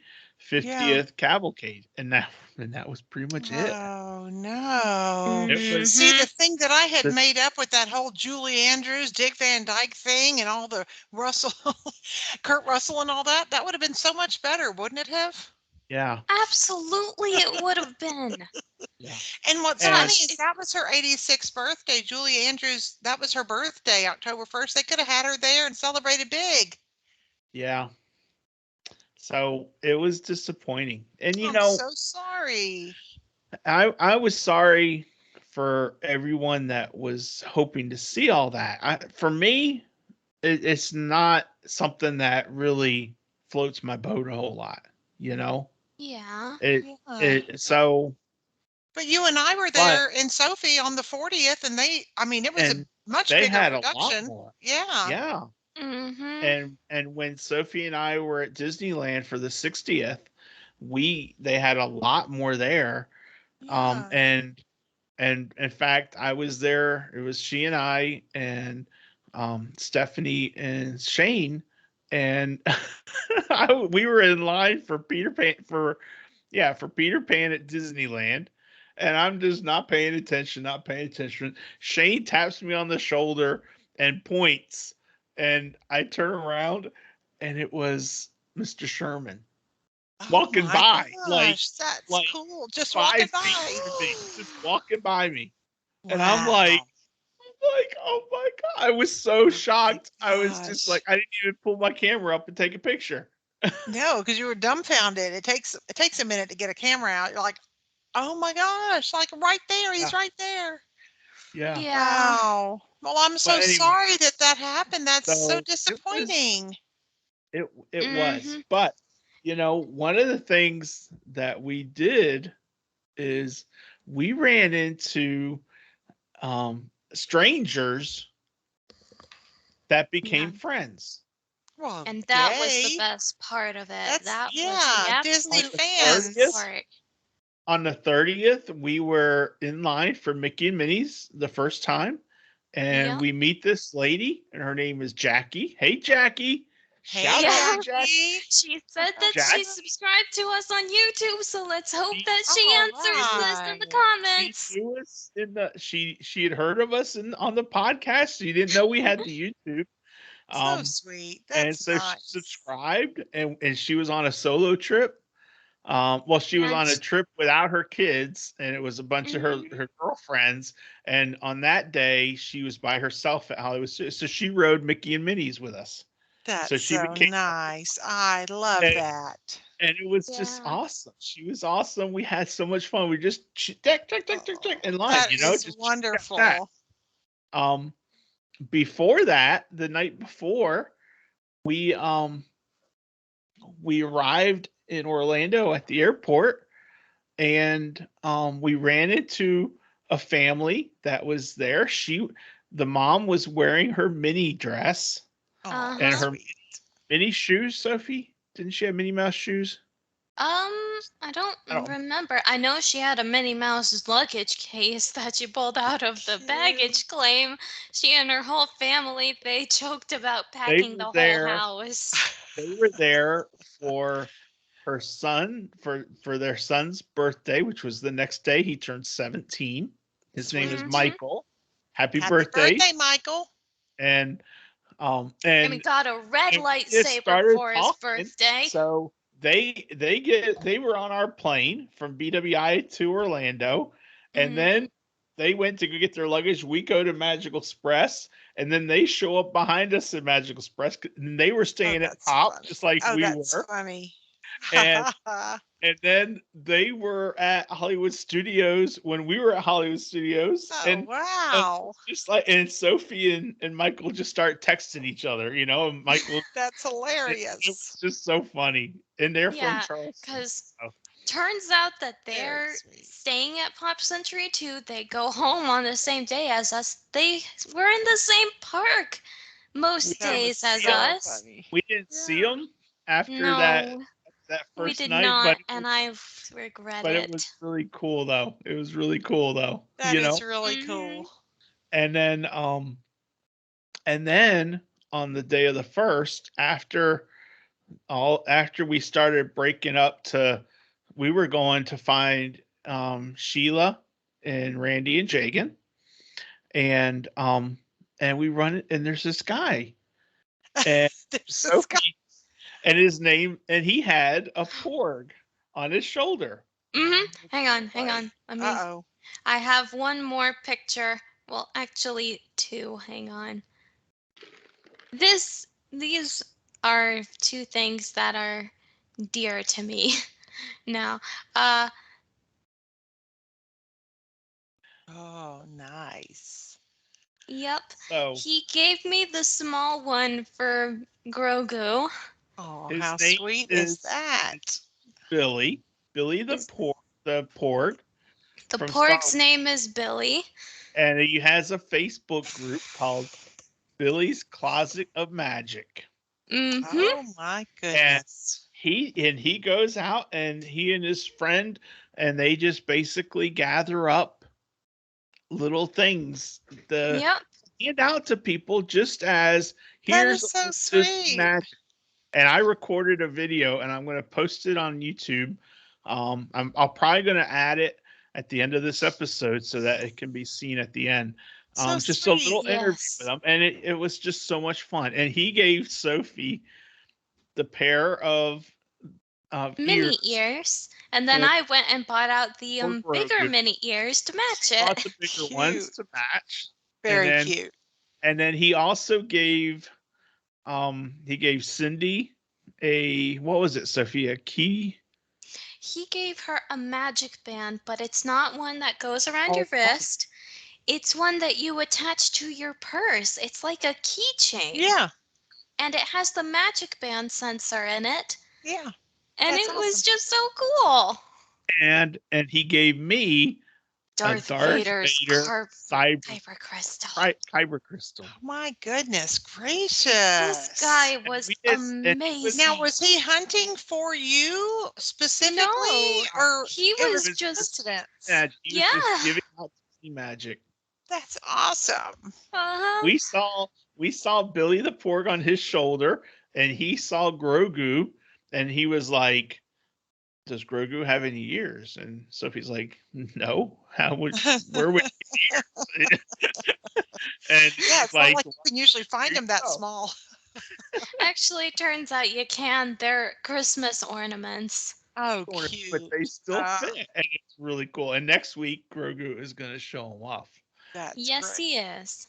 Yeah. 50th cavalcade, and that was pretty much it. Oh, no. It was See, Mm-hmm. the thing that I had the made up with that whole Julie Andrews, Dick Van Dyke thing and all the Russell, Kurt Russell and all that, that would have been so much better, wouldn't it have? yeah, Absolutely, it would have been. yeah, And what's funny and Gosh, is that was her 86th birthday. Julie Andrews, that was her birthday, October 1st. They could have had her there and celebrated big. yeah. So it was disappointing, and I'm so sorry. I was sorry for everyone that was hoping to see all that. For me, it's not something that really floats my boat a whole lot, you know. yeah. It Yeah. it so But you and I were but there in Sophie on the 40th, and I mean, it was a and much they bigger had a lot production. more. Yeah. Yeah. Mm-hmm. And when Sophie and I were at Disneyland for the 60th, they had a lot more there. Yeah. And in fact, I was there. It was she and I and Stephanie and Shane, and we were in line for Peter Pan for Peter Pan at Disneyland, and I'm just not paying attention. Shane taps me on the shoulder and points, and I turn around, and it was Mr. Sherman Oh walking my by, gosh, that's like cool. Just walking 5 feet by. from me, just walking by me. And Wow. oh my God. I was so Oh my shocked. I was just like, gosh. I didn't even pull my camera up and take a picture. No, because you were dumbfounded. It takes a minute to get a camera out. You're like, oh my gosh, like right there. Yeah. He's right there. Yeah. Yeah. Wow. Well, I'm But so anyway, sorry that that happened. That's so so disappointing. it was. Mm-hmm. But one of the things that we did is we ran into strangers that Yeah. became friends. Well, And that was the yay. best part of it. That's, That was yeah, the Disney absolute fans. best part. On the 30th, we were in line for Mickey and Minnie's the first time. And Yep. we meet this lady, and her name is Jackie. Hey, Jackie. Hey, Shout out, Jackie. She said that Jack? she subscribed to us on YouTube, so let's hope She- that she All answers this in the right. comments. She knew us in the she had heard of us on the podcast. She didn't know we had the YouTube. So sweet. And That's so she nice. subscribed, and she was on a solo trip. Well, she was And on a trip without her kids, and it was a bunch of Mhm. her girlfriends. And on that day, she was by herself at Hollywood. So she rode Mickey and Minnie's with us. That's So she so became, nice. I love and, that. and it was just Yeah. awesome. She was awesome. We had so much fun. We just check in line, That is just wonderful. chat. Before that, the night before, we arrived in Orlando at the airport, and we ran into a family that was there. The mom was wearing her Minnie dress Oh, and her sweet. Minnie shoes. Sophie, didn't she have Minnie Mouse shoes? I don't I don't. remember. I know she had a Minnie Mouse's luggage case that she pulled out of the Cute. baggage claim. She and her whole family, they joked about They packing were the whole there. house. They were there for her son for their son's birthday, which was the next day. He turned 17. His name is Sweet. Michael. Happy Happy birthday! birthday, Michael. And And we and got a red and we just lightsaber started for his talking. birthday. So they were on our plane from BWI to Orlando, and Mhm. then they went to go get their luggage. We go to Magical Express, and then they show up behind us in Magical Express, and they were Oh, staying at that's Pop funny. just like Oh, we that's were. funny. And and then they were at Hollywood Studios when we were at Hollywood Studios, Oh, and wow. just like, and Sophie and Michael just start texting each other, and Michael, That's it was hilarious. just so funny. And they're from Yeah, Charleston. because So turns out that Very they're sweet. staying at Pop Century too. They go home on the same day as us. They were in the same park most That was days as so us. funny. we didn't see Yeah. them after that No, we first did night, not, and I regret but it it. was really cool though. It was really cool though, That is really cool. And then on the day of the first, after we started breaking up we were going to find Sheila and Randy and Jagan, and we run it, and there's this guy, and There's this Sophie, guy. and his name, and he had a porg on his shoulder. Hang on. Uh-oh. I have one more picture. Well, actually, two. Hang on. These are two things that are dear to me. Now, Oh, nice. yep. So He gave me the small one for Grogu. Oh, his how name sweet is is that? Billy the Is porg the from Star pork's Wars. name is Billy. And he has a Facebook group called Billy's Closet of Magic. Oh my goodness. He goes out, and he and his friend, and they just basically gather up little things to Yep. hand out to people, just as That here's is so just sweet. magic. And I recorded a video, and I'm going to post it on YouTube. I'll probably going to add it at the end of this episode so that it can be seen at the end. So Just sweet. a little interview Yes. with him, and it was just so much fun. And he gave Sophie the pair of Mini ears. And then for- I went and bought out the for bigger Grogu. mini ears to match Bought it. the bigger Cute. ones to match. Very and then, cute. And then he also gave Cindy what was it, Sophie? A key? He gave her a magic band, but it's not one that goes around your Oh, wrist. It's one that you attach to your purse. It's like a keychain. Yeah. And it has the magic band sensor in it. Yeah. And That's it was awesome. just so cool. And he gave me Darth Darth Vader's Vader kyber crystal. kyber crystal. Oh my goodness gracious. This guy was And amazing. Now, was he hunting for you specifically? No, or he it was was just coincidence? He was just giving out Disney magic. That's awesome. We saw Billy the Porg on his shoulder, and he saw Grogu, and he was like, "Does Grogu have any ears?" And Sophie's like, "No. Where would he have ears?" And Yeah, he's it's not like, like you can usually find them that go. small. Actually, turns out you can. They're Christmas ornaments. Oh, But cute. they still fit, and it's really cool. And next week, Grogu is going to show them off. That's Yes, great. he is.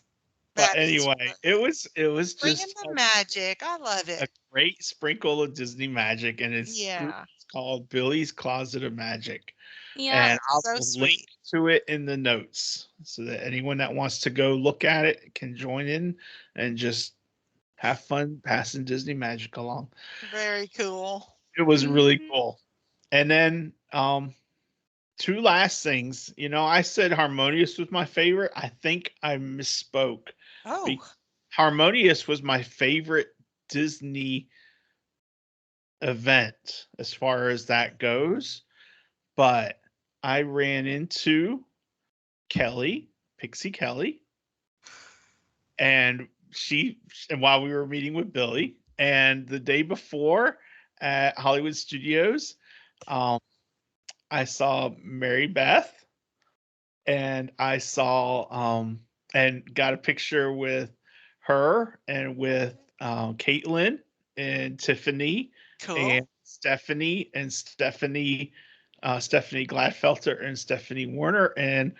But That is anyway, great. it was Bringing just the magic. I love a it. great sprinkle of Disney magic, and it's Yeah. called Billy's Closet of Magic. Yeah. And I'll So link sweet. to it in the notes so that anyone that wants to go look at it can join in and just have fun passing Disney magic along. Very cool. It was really Mhm. cool. And then two last things. I said Harmonious was my favorite. I think I misspoke. Oh, Harmonious was my favorite Disney event as far as that goes, but I ran into Pixie Kelly, and while we were meeting with Billy, and the day before at Hollywood Studios, I saw Mary Beth, and I saw and got a picture with her and with Caitlin and Tiffany cool. and Stephanie Stephanie Gladfelter and Stephanie Warner and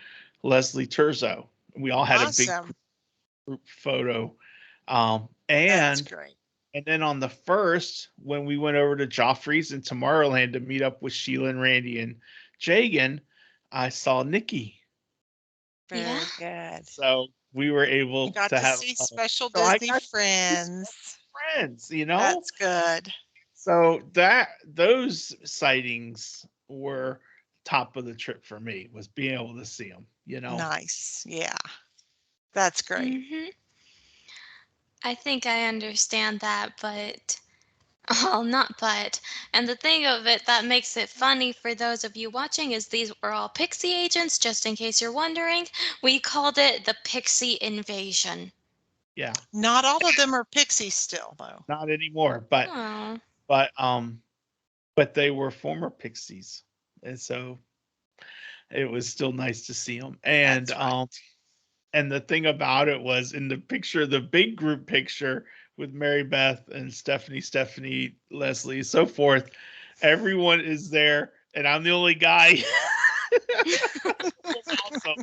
Leslie Turzo. We all had a big Awesome. group photo. That's great. And then on the first, when we went over to Joffrey's in Tomorrowland to meet up with Sheila and Randy and Jagan, I saw Nikki. Very good. So we were able You got to to have see special so I Disney got friends. friends, That's good. So those sightings were top of the trip for me, was being able to see them, Nice. Yeah. That's great. I think I understand that, but well, not but. And the thing of it that makes it funny for those of you watching is these were all Pixie agents, just in case you're wondering. We called it the Pixie Invasion. Yeah. Not all of them are pixies still, though. Not anymore, but Oh. but they were former Pixies. And so it was still nice to see them. And That's right. and the thing about it was in the picture, the big group picture with Mary Beth and Stephanie, Leslie, so forth, everyone is there, and I'm the only guy. Awesome.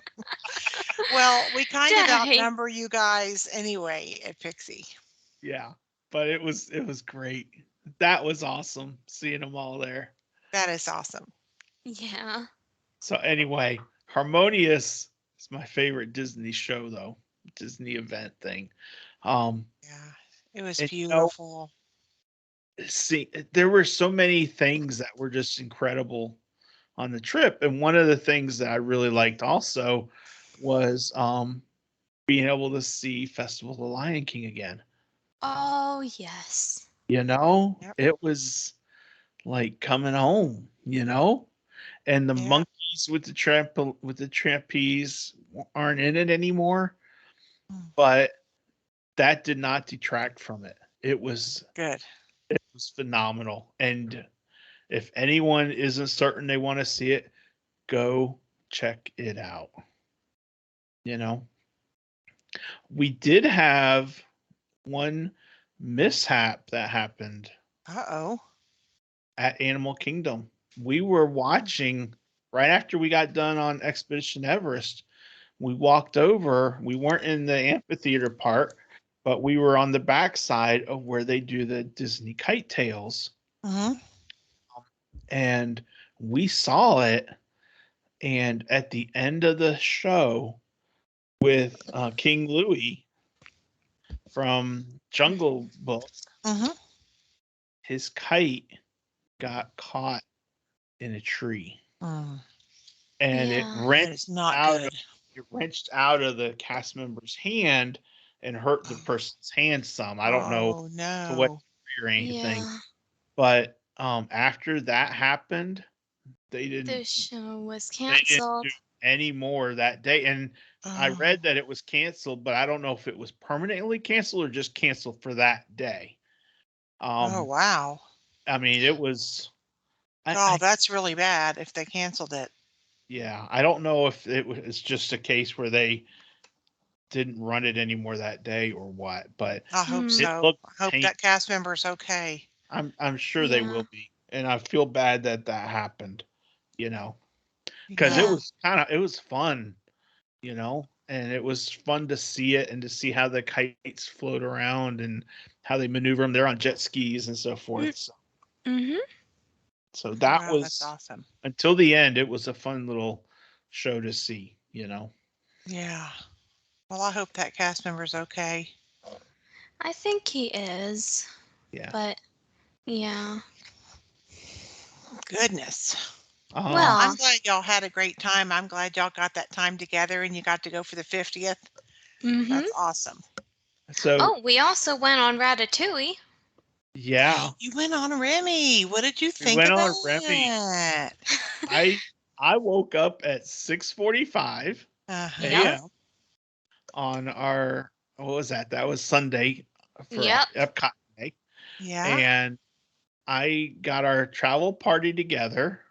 Well, we kind of Daddy. outnumber you guys anyway at Pixie. Yeah, but it was great. That was awesome seeing them all there. That is awesome. Yeah. So anyway, Harmonious is my favorite Disney show, though. Disney event thing. Yeah, it was And beautiful. see, there were so many things that were just incredible on the trip, and one of the things that I really liked also was being able to see Festival of the Lion King again. Oh, yes. Yep. It was like coming home, and the Yeah. monkeys with the trapeze aren't in it anymore, Mm. but that did not detract from it. It was Good. phenomenal. And if anyone isn't certain they want to see it, go check it out. We did have one mishap that happened Uh-oh. at Animal Kingdom. We were watching right after we got done on Expedition Everest. We walked over. We weren't in the amphitheater part, but we were on the backside of where they do the Disney kite tails. Mm-hmm. And we saw it. And at the end of the show with King Louis from Jungle Book, Mm-hmm. his kite got caught in a tree. Mm. and Yeah. That is not good. it wrenched out of the cast member's hand and hurt the Oh, person's hand some. I don't know oh to what no. degree or anything, Yeah. but after that happened, they The didn't show was they didn't do canceled. any more that day. And I Oh, read that it was canceled, but I don't know if it was permanently canceled or just canceled for that day. oh Um, wow. I mean, it was. Oh, I that's really bad if they canceled it. Yeah, I don't know if it's just a case where they didn't run it anymore that day or what, but I hope Hmm. it so. looked I hope pain. that cast member's okay. I'm sure they Yeah. will be, and I feel bad that that happened. You know, because Yeah. it was fun. You know, and it was fun to see it and to see how the kites float around and how they maneuver them. They're on jet skis and so forth. Mm-hmm. So that Wow, that's was awesome. until the end. It was a fun little show to see. You know. Yeah. Well, I hope that cast member's okay. I think he is, Yeah. but yeah. Goodness. Well, Um. I'm Well, glad y'all had a great time. I'm glad y'all got that time together and you got to go for the 50th. mm-hmm. That's awesome. So Oh, we also went on Ratatouille. yeah, You went on Remy. What did you we think went of on Remy. that? I I woke up at 6:45 Yep. Uh-huh. a.m. on our what was that? That was Sunday for Yep. Epcot Day, Yeah. and I got our travel party together,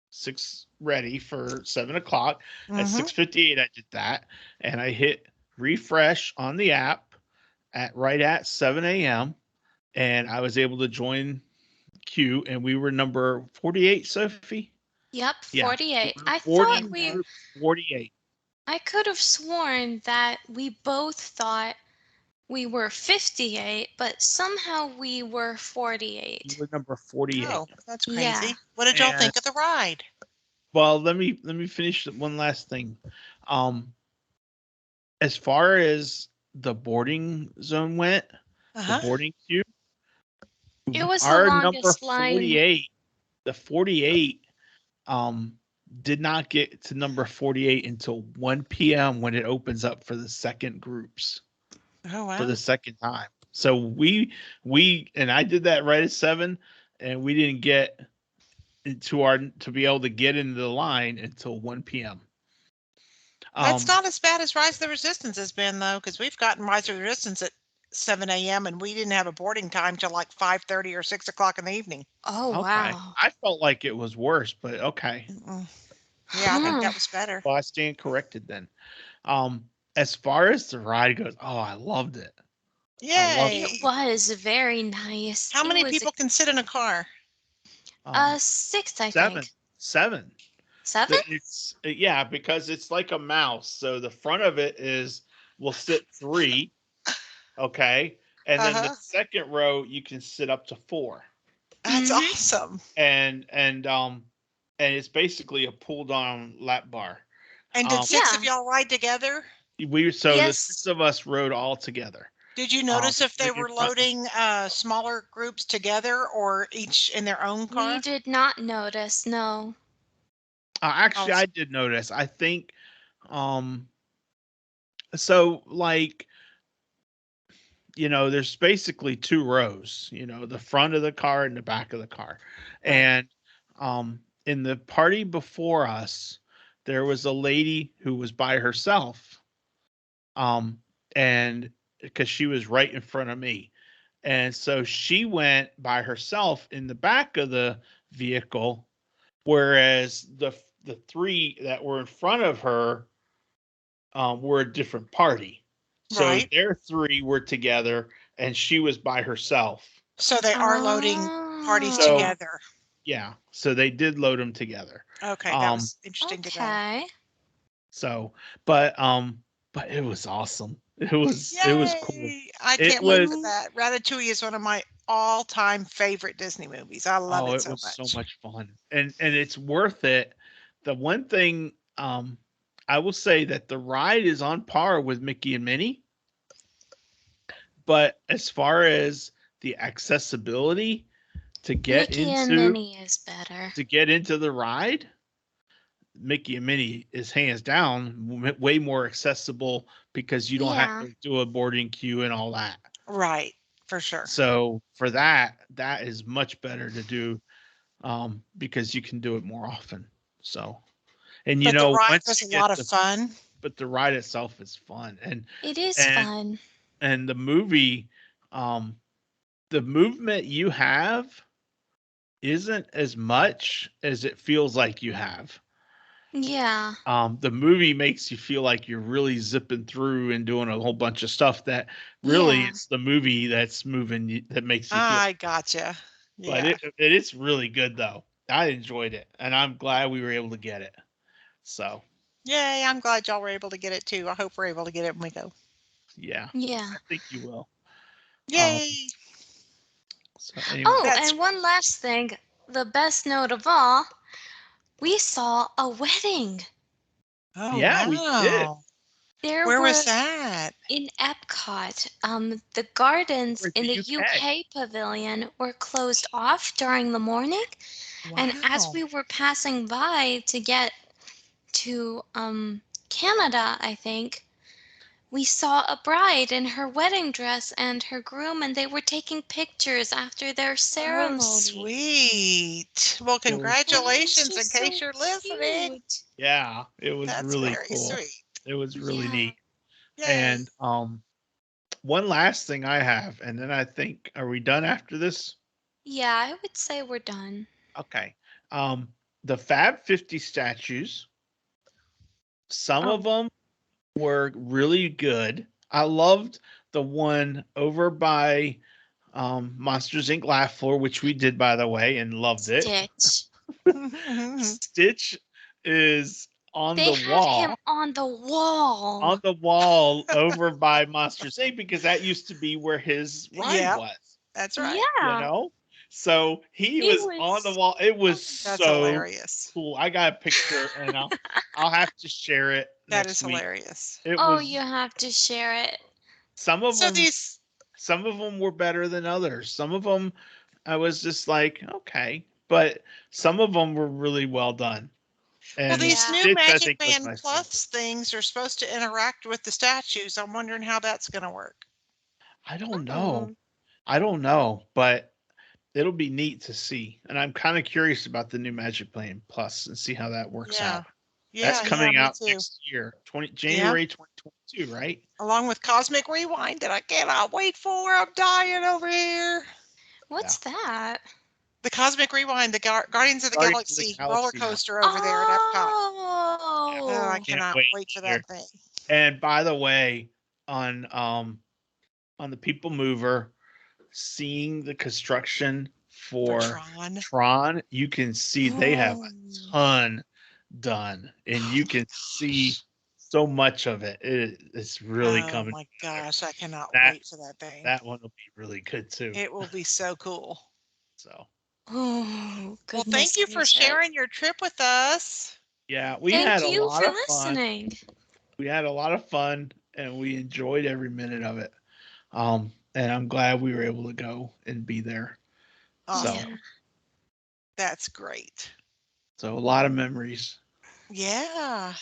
six ready for 7 o'clock. At Mm-hmm. 6:58, I did that, and I hit refresh on the app at right at 7 a.m. and I was able to join queue, and we were number 48, Sophie. Yep. Yeah, 48. we're I thought 40 Okay. group 48. I could have sworn that we both thought we were 58, but somehow we were We 48. were number 48. Oh, that's Yeah. crazy. What did y'all And think of the ride? well, let me finish one last thing. Um, as far as the boarding zone went, the Uh-huh. boarding queue, It was the our number longest line. 48, the 48, um, did not get to number 48 until 1 p.m. when it opens up for the second groups Oh, for wow. the second time. So we and I did that right at 7, and we didn't get to be able to get into the line until 1 p.m. That's Um, not as bad as Rise of the Resistance has been, though, because we've gotten Rise of the Resistance at 7 a.m. and we didn't have a boarding time till like 5:30 or 6 o'clock in the evening. Oh, okay. wow. I felt like it was worse, but okay. Mm-mm. Yeah, I think Huh. that was better. Well, I stand corrected then. Um, as far as the ride goes, oh, I loved it. I loved It it. Yay. was very nice. How It many was people can sit in a car? six, I Seven, think. seven. Seven? Yeah, because it's like a mouse. So the front of it is will sit 3, okay, and then the Uh-huh. second row you can sit up to 4, That's Mm-hmm. awesome. and it's basically a pull down lap bar. And did Um, 6 of Yeah. y'all ride together? the Yes. 6 of us rode all together. Did you notice if they Right in were front. loading smaller groups together or each in their own We car? did not notice, no. Oh, Actually, I did notice. I think, um, so like there's basically 2 rows. The front of the car and the back of the car, right. and in the party before us, there was a lady who was by herself, and because she was right in front of me, and so she went by herself in the back of the vehicle, whereas the 3 that were in front of her were a different party. So Right. their 3 were together, and she was by herself. So they are loading parties So Oh, together. yeah, so they did load them together. Okay, that Um, was interesting to know. okay. so, but it was awesome. It was cool. Yay! I It can't wait was for Mm, that. Ratatouille is one of my all-time favorite Disney movies. I love Oh, it it so was so much. much fun, and it's worth it. The one thing I will say that the ride is on par with Mickey and Minnie, but as far as the accessibility to get Mickey and into Minnie is better. the ride, Mickey and Minnie is hands down way more accessible because you don't have Yeah. to do a boarding queue and all that. Right, for sure. So for that is much better to do because you can do it more often. So, and But the ride once was you a get lot of fun. but the ride itself is fun, It is and fun. and the movie, the movement you have isn't as much as it feels like you have. Yeah. The movie makes you feel like you're really zipping through and doing a whole bunch of stuff that really Yeah. it's the movie that's moving you, that makes you feel. I gotcha. But Yeah. it is really good though. I enjoyed it, and I'm glad we were able to get it. So Yay, I'm glad y'all were able to get it too. I hope we're able to get it when we go. yeah, Yeah. I think you will. Um, Yay. so anyway, Oh, That's and one last thing. The best note of all, we saw a wedding. Oh yeah, we did. wow. There Where was were that? in Epcot, the gardens We're in in the the UK. UK pavilion were closed off during the morning, and as Wow. we were passing by to get to Canada, I think, we saw a bride in her wedding dress and her groom, and they were taking pictures after their Oh, ceremony. sweet. Well, It was And it was congratulations in just case so you're listening. cute. yeah, it was That's really very cool. sweet. It was really Yeah. neat. Yay. And one last thing I have, and then I think are we done after this? Yeah, I would say we're done. Okay. Um, the Fab 50 statues, some Oh, of them were really good. I loved the one over by Monsters Inc. Laugh Floor, which we did by the way, and loved it. Stitch. Stitch is on They the had him wall, on the wall. over by Monsters Inc. because that used to be where his ride Yep, was. that's right. You Yeah, know, so he he was on the was. wall. It was That's so hilarious. cool. I got a picture, and I'll have to share it That is next week. hilarious. It Oh, you was have to share it. some of So them. these Some of them were better than others. Some of them, I was just like, okay, but some of them were really well done. well, And these Yeah. new Stitch, I Magic think, was Band my favorite. Plus things are supposed to interact with the statues. I'm wondering how that's going to work. I don't know. Oh, I don't know, but it'll be neat to see. And I'm kind of curious about the new Magic Plan Plus and see how that works Yeah. out. That's Yeah, coming me out too. next year, Yeah. January 2022, right? Along with Cosmic Rewind that I cannot wait for. I'm dying over here. Yeah. what's that? The Cosmic Rewind, the Guardians of the Guardians of the Galaxy roller Galaxy one. coaster over there at Epcot. Yeah. Oh, I Oh, Can't cannot wait wait for either. that thing. And by the way, on the People Mover, seeing the construction For for Tron. Tron, you can see they have Oh, a ton done, and oh you my can see gosh. so much of it. It's really Oh coming my together. gosh. I cannot That wait for that thing. that one will be really good too. It will be so cool. So oh, Well, goodness thank you for gracious. sharing your trip with us. yeah, we Thank had a you lot for of fun. listening. We had a lot of fun, and we enjoyed every minute of it. And I'm glad we were able to go and be there. So Yeah. Awesome. That's great. so a lot of memories. Yeah.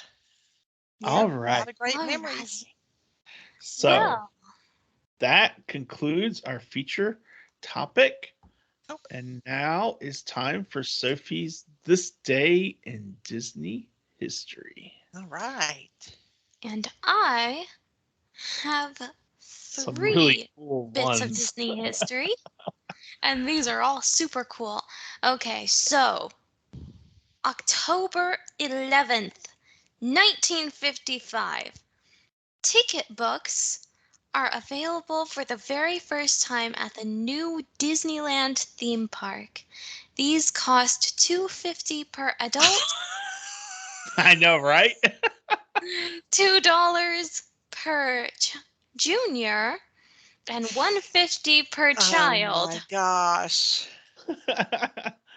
All Yep. A right. lot of great All memories. right. So Well, that concludes our feature topic. Oh, And now it's time for Sophie's This Day in Disney History. all right. and I have Some really three cool bits of ones. Disney history, and these are all super cool. Okay, so October 11th, 1955. Ticket books are available for the very first time at the new Disneyland theme park. These cost $2.50 per adult, I know, right? $2 per junior, and $1.50 per Oh child. my gosh.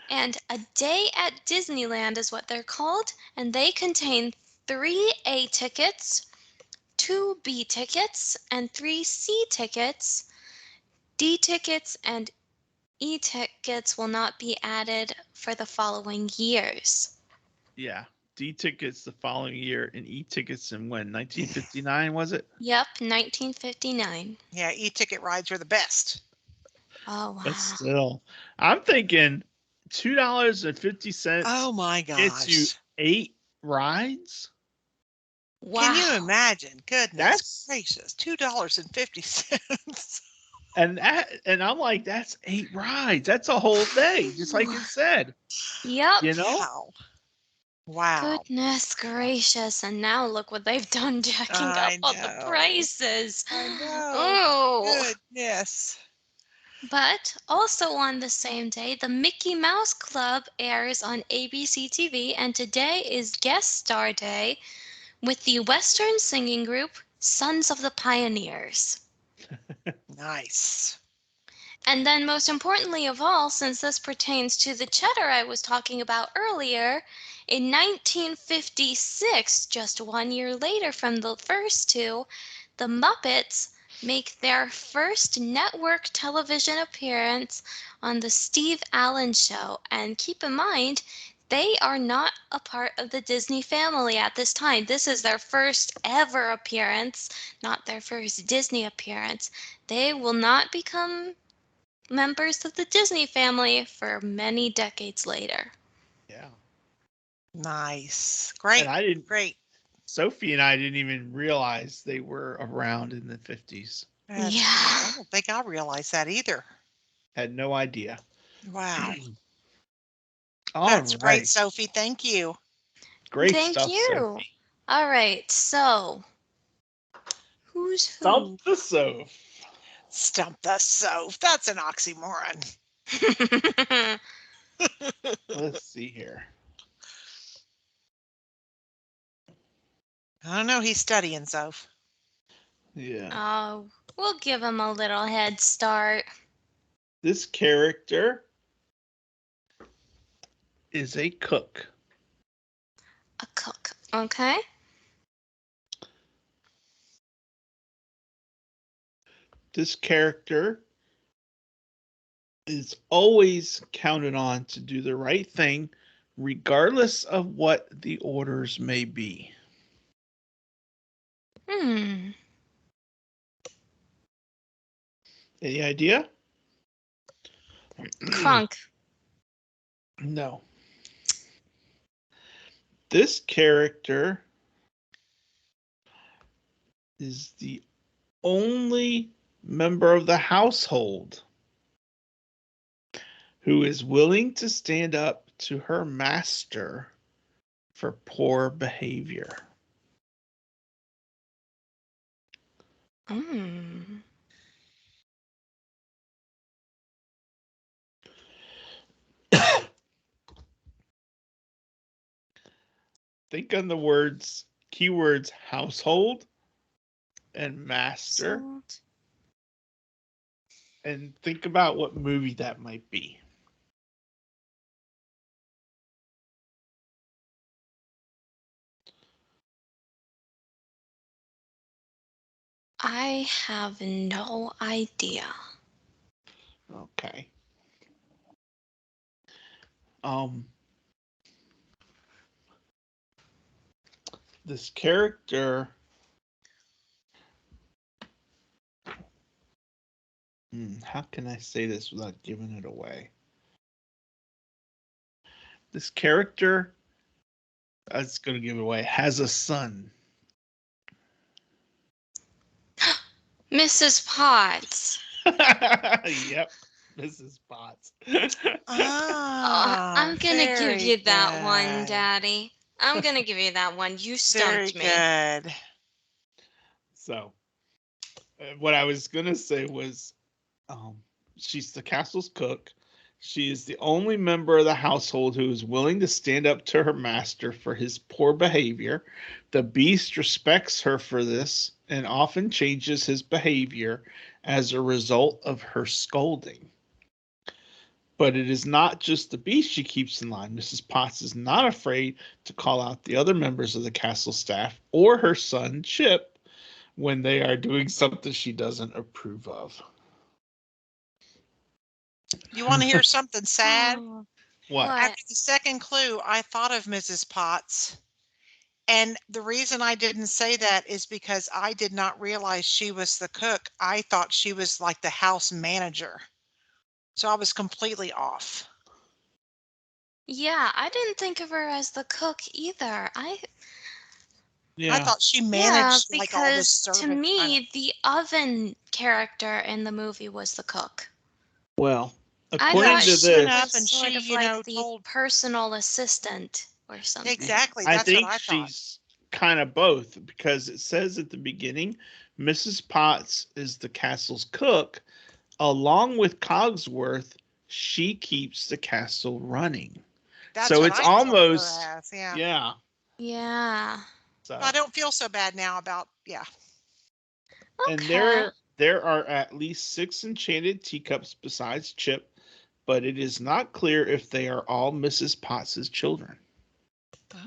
And a day at Disneyland is what they're called, and they contain 3 A tickets, 2 B tickets, and 3 C tickets. D tickets and E tickets will not be added for the following years. Yeah. D tickets the following year and E tickets in when? 1959 was it? Yep, 1959. Yeah, e-ticket rides are the best. Oh, wow. But still, I'm thinking $2.50 Oh my gets you gosh. 8 rides. Wow. Can you imagine? Goodness That's gracious. $2.50. and I'm like, that's 8 rides. That's a whole day, just like it said. Yep. You know? Wow. Wow. Goodness gracious. And now look what they've done, jacking up I all the know. prices. I know. Oh. Goodness. But also on the same day, the Mickey Mouse Club airs on ABC TV, and today is guest star day with the Western singing group Sons of the Pioneers. Nice. And then, most importantly of all, since this pertains to the Cheddar I was talking about earlier, in 1956, just 1 year later from the first two, the Muppets make their first network television appearance on the Steve Allen Show. And keep in mind, they are not a part of the Disney family at this time. This is their first ever appearance, not their first Disney appearance. They will not become members of the Disney family for many decades later. Yeah. Nice. And Great. I didn't Great. Sophie and I didn't even realize they were around in the 50s. That's Yeah. great. I don't think I realized that either. Had no idea. Wow. All That's great, right. Sophie. Thank you. Great Thank stuff, you. Sophie. All right, so who's Stump who? the Soph. Stump the Soph. That's an oxymoron. Let's see here. I don't know. He's studying, Soph. Yeah. Oh, we'll give him a little head start. This character is a cook. A cook, okay? This character is always counted on to do the right thing, regardless of what the orders may be. Hmm. Any idea? Crunk. No. This character is the only member of the household who is willing to stand up to her master for poor behavior. Hmm. Think on the keywords household and master, Salt. and think about what movie that might be. I have no idea. Okay. Um, this character. How can I say this without giving it away? This character, I was going to give it away, has a son. Mrs. Potts. Yep, Mrs. Potts. Ah, I'm gonna give very you that one, good. Daddy. I'm gonna give you that one. You Very stumped me. good. So, what I was going to say was she's the castle's cook. She is the only member of the household who is willing to stand up to her master for his poor behavior. The beast respects her for this and often changes his behavior as a result of her scolding. But it is not just the beast she keeps in line. Mrs. Potts is not afraid to call out the other members of the castle staff or her son, Chip, when they are doing something she doesn't approve of. You want to hear something sad? Oh, What? After the second clue, I thought of Mrs. Potts. And the reason I didn't say that is because I did not realize she was the cook. I thought she was like the house manager. So I was completely off. Yeah, I didn't think of her as the cook either. I Yeah. thought she Yeah, managed like all the because to servants. me, the oven character in the movie was the cook. Well, I according thought Yeah, to she she went this, up was and sort she, of like the told personal assistant or something. exactly. I That's what think I thought. she's kind of both, because it says at the beginning, Mrs. Potts is the castle's cook. Along with Cogsworth, she keeps the castle running. That's So what it's I took her almost, as. Yeah. yeah. Yeah. So, I don't feel so bad now about, yeah. and Okay. there are at least 6 enchanted teacups besides Chip, but it is not clear if they are all Mrs. Potts's children. Oh.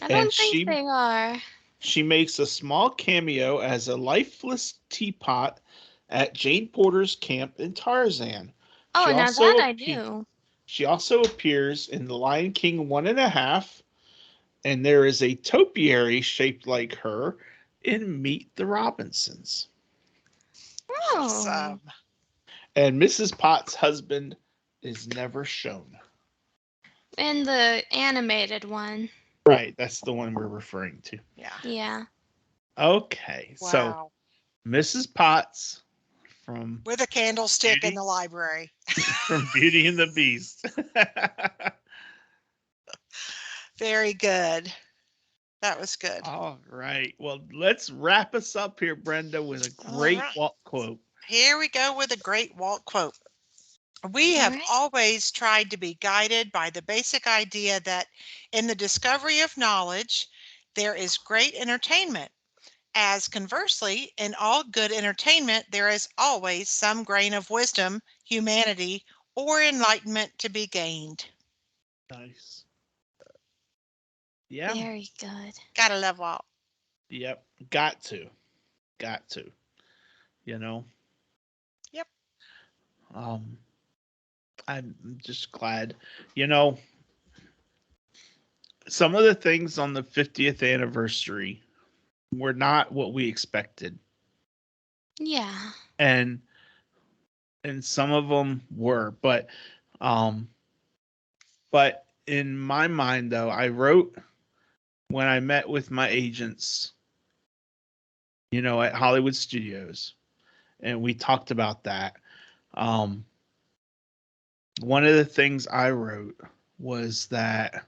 I And don't think they are. she makes a small cameo as a lifeless teapot at Jane Porter's camp in Tarzan. Oh, She now that also I knew. she also appears in The Lion King 1.5, and there is a topiary shaped like her in Meet the Robinsons. Oh. Awesome. And Mrs. Potts' husband is never shown. In the animated one. Right, that's the one we're referring to. Yeah. Yeah. Okay, so Wow. Mrs. Potts from With a candlestick in Beauty the library. from Beauty and the Beast. Very good. That was good. All right. Well, let's wrap us up here, Brenda, with a All great right. Walt quote. Here we go with a great Walt quote. We All have right. always tried to be guided by the basic idea that in the discovery of knowledge, there is great entertainment. As conversely, in all good entertainment, there is always some grain of wisdom, humanity, or enlightenment to be gained. Nice. Yeah. Very good. Gotta love Walt. Yep. Got to. Got to. You know. Yep. I'm just glad. You know, some of the things on the 50th anniversary were not what we expected. Yeah. And some of them were, but in my mind though, I wrote when I met with my agents, at Hollywood Studios, and we talked about that. One of the things I wrote was that,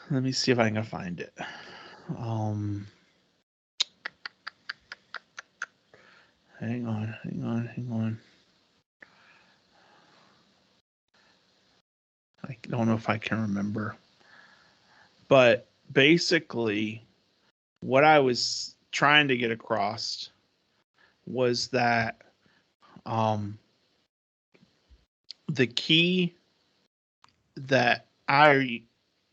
let me see if I can find it. Hang on. I don't know if I can remember. But basically, what I was trying to get across was that the key that I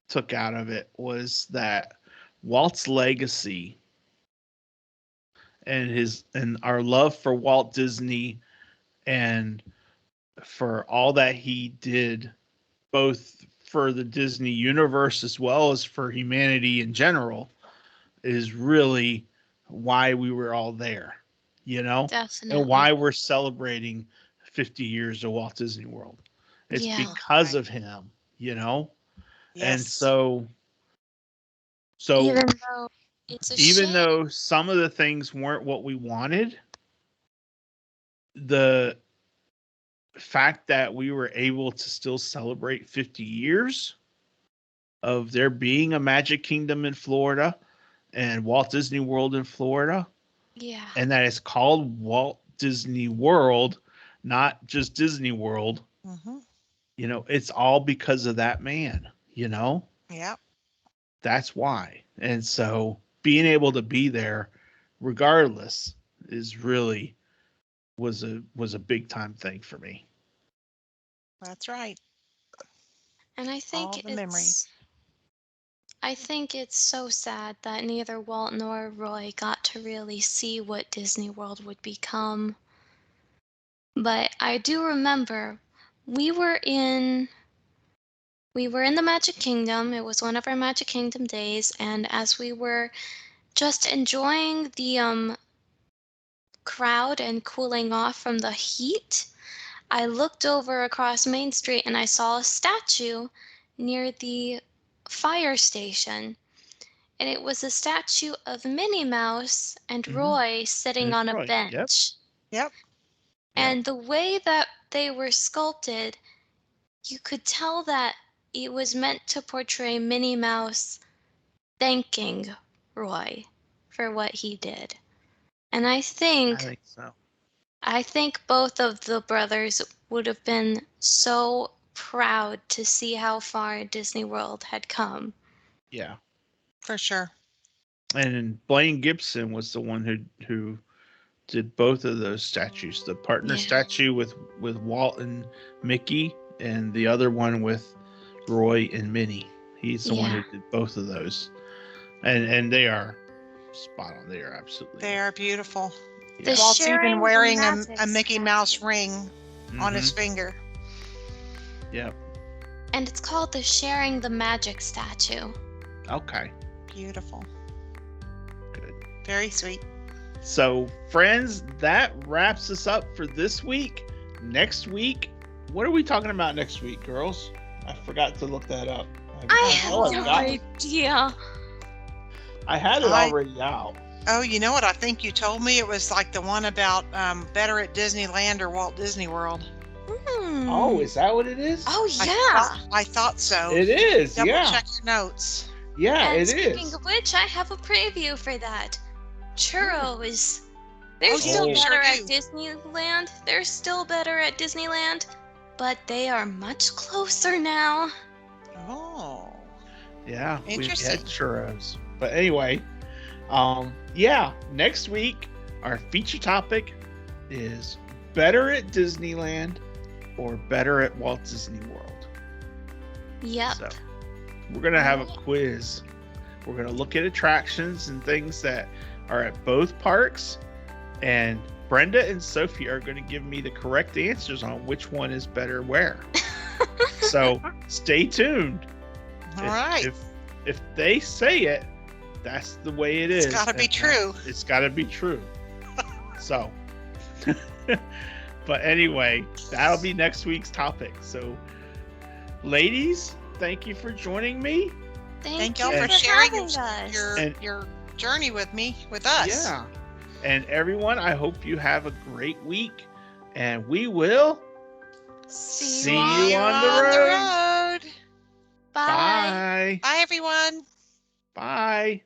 took out of it was that Walt's legacy and our love for Walt Disney and for all that he did, both for the Disney universe as well as for humanity in general, is really why we were all there, and Definitely. why we're celebrating 50 years of Walt Disney World. It's Yeah. because of him, and Yes. so Even though it's a even shame. though some of the things weren't what we wanted, the fact that we were able to still celebrate 50 years of there being a Magic Kingdom in Florida and Walt Disney World in Florida, Yeah. and that it's called Walt Disney World, not just Disney World, Mm-hmm. it's all because of that man, Yep. that's why. And so being able to be there regardless is really was a big time thing for me. That's right. And All the memories. I think it's so sad that neither Walt nor Roy got to really see what Disney World would become. But I do remember we were in We were in the Magic Kingdom. It was one of our Magic Kingdom days, and as we were just enjoying the crowd and cooling off from the heat, I looked over across Main Street and I saw a statue near the fire station. And it was a statue of Minnie Mouse and Mhm. Roy sitting That's on a right. Yep. bench. Yep. And the way that they were sculpted, you could tell that it was meant to portray Minnie Mouse thanking Roy for what he did. And I think so. I think both of the brothers would have been so proud to see how far Disney World had come. Yeah. For sure. And Blaine Gibson was the one who did both of those statues. The partner Yeah. statue with Walt and Mickey, and the other one with Roy and Minnie. He's the one Yeah. who did both of those. And they are spot on. They are absolutely. They are beautiful. The Yeah. Walt's sharing even the wearing magic a Mickey Mouse ring on his Mhm. finger. Yep. And it's called the Sharing the Magic statue. Okay. Beautiful. Good. Very sweet. So, friends, that wraps us up for this week. Next week, what are we talking about next week, girls? I forgot to look that up. I have Oh, no God. idea. I had it already out. Oh, you know what? I think you told me it was like the one about better at Disneyland or Walt Disney World. Oh, is that what it is? Oh, yeah. I thought so. It is. Double Yeah. check your notes. Yeah, And it speaking is. of which, I have a preview for that. Churros. They're Oh, still you better sure at do. Disneyland. They're still better at Disneyland, but they are much closer now. Oh. Yeah, we had Interesting. churros. But anyway, yeah, next week our feature topic is better at Disneyland or better at Walt Disney World. Yep. So we're gonna have a quiz. We're gonna look at attractions and things that are at both parks, and Brenda and Sophie are gonna give me the correct answers on which one is better where. So stay tuned. All right. If they say it, that's the way it is. It's got to be And true. It's got to be true. So, but anyway, that'll be next week's topic. So, ladies, thank you for joining me. Thank you y'all for for sharing having us. your journey with me, with us. Yeah. And everyone, I hope you have a great week, and we will see you on the road. road. Bye. Bye. Bye, everyone. Bye.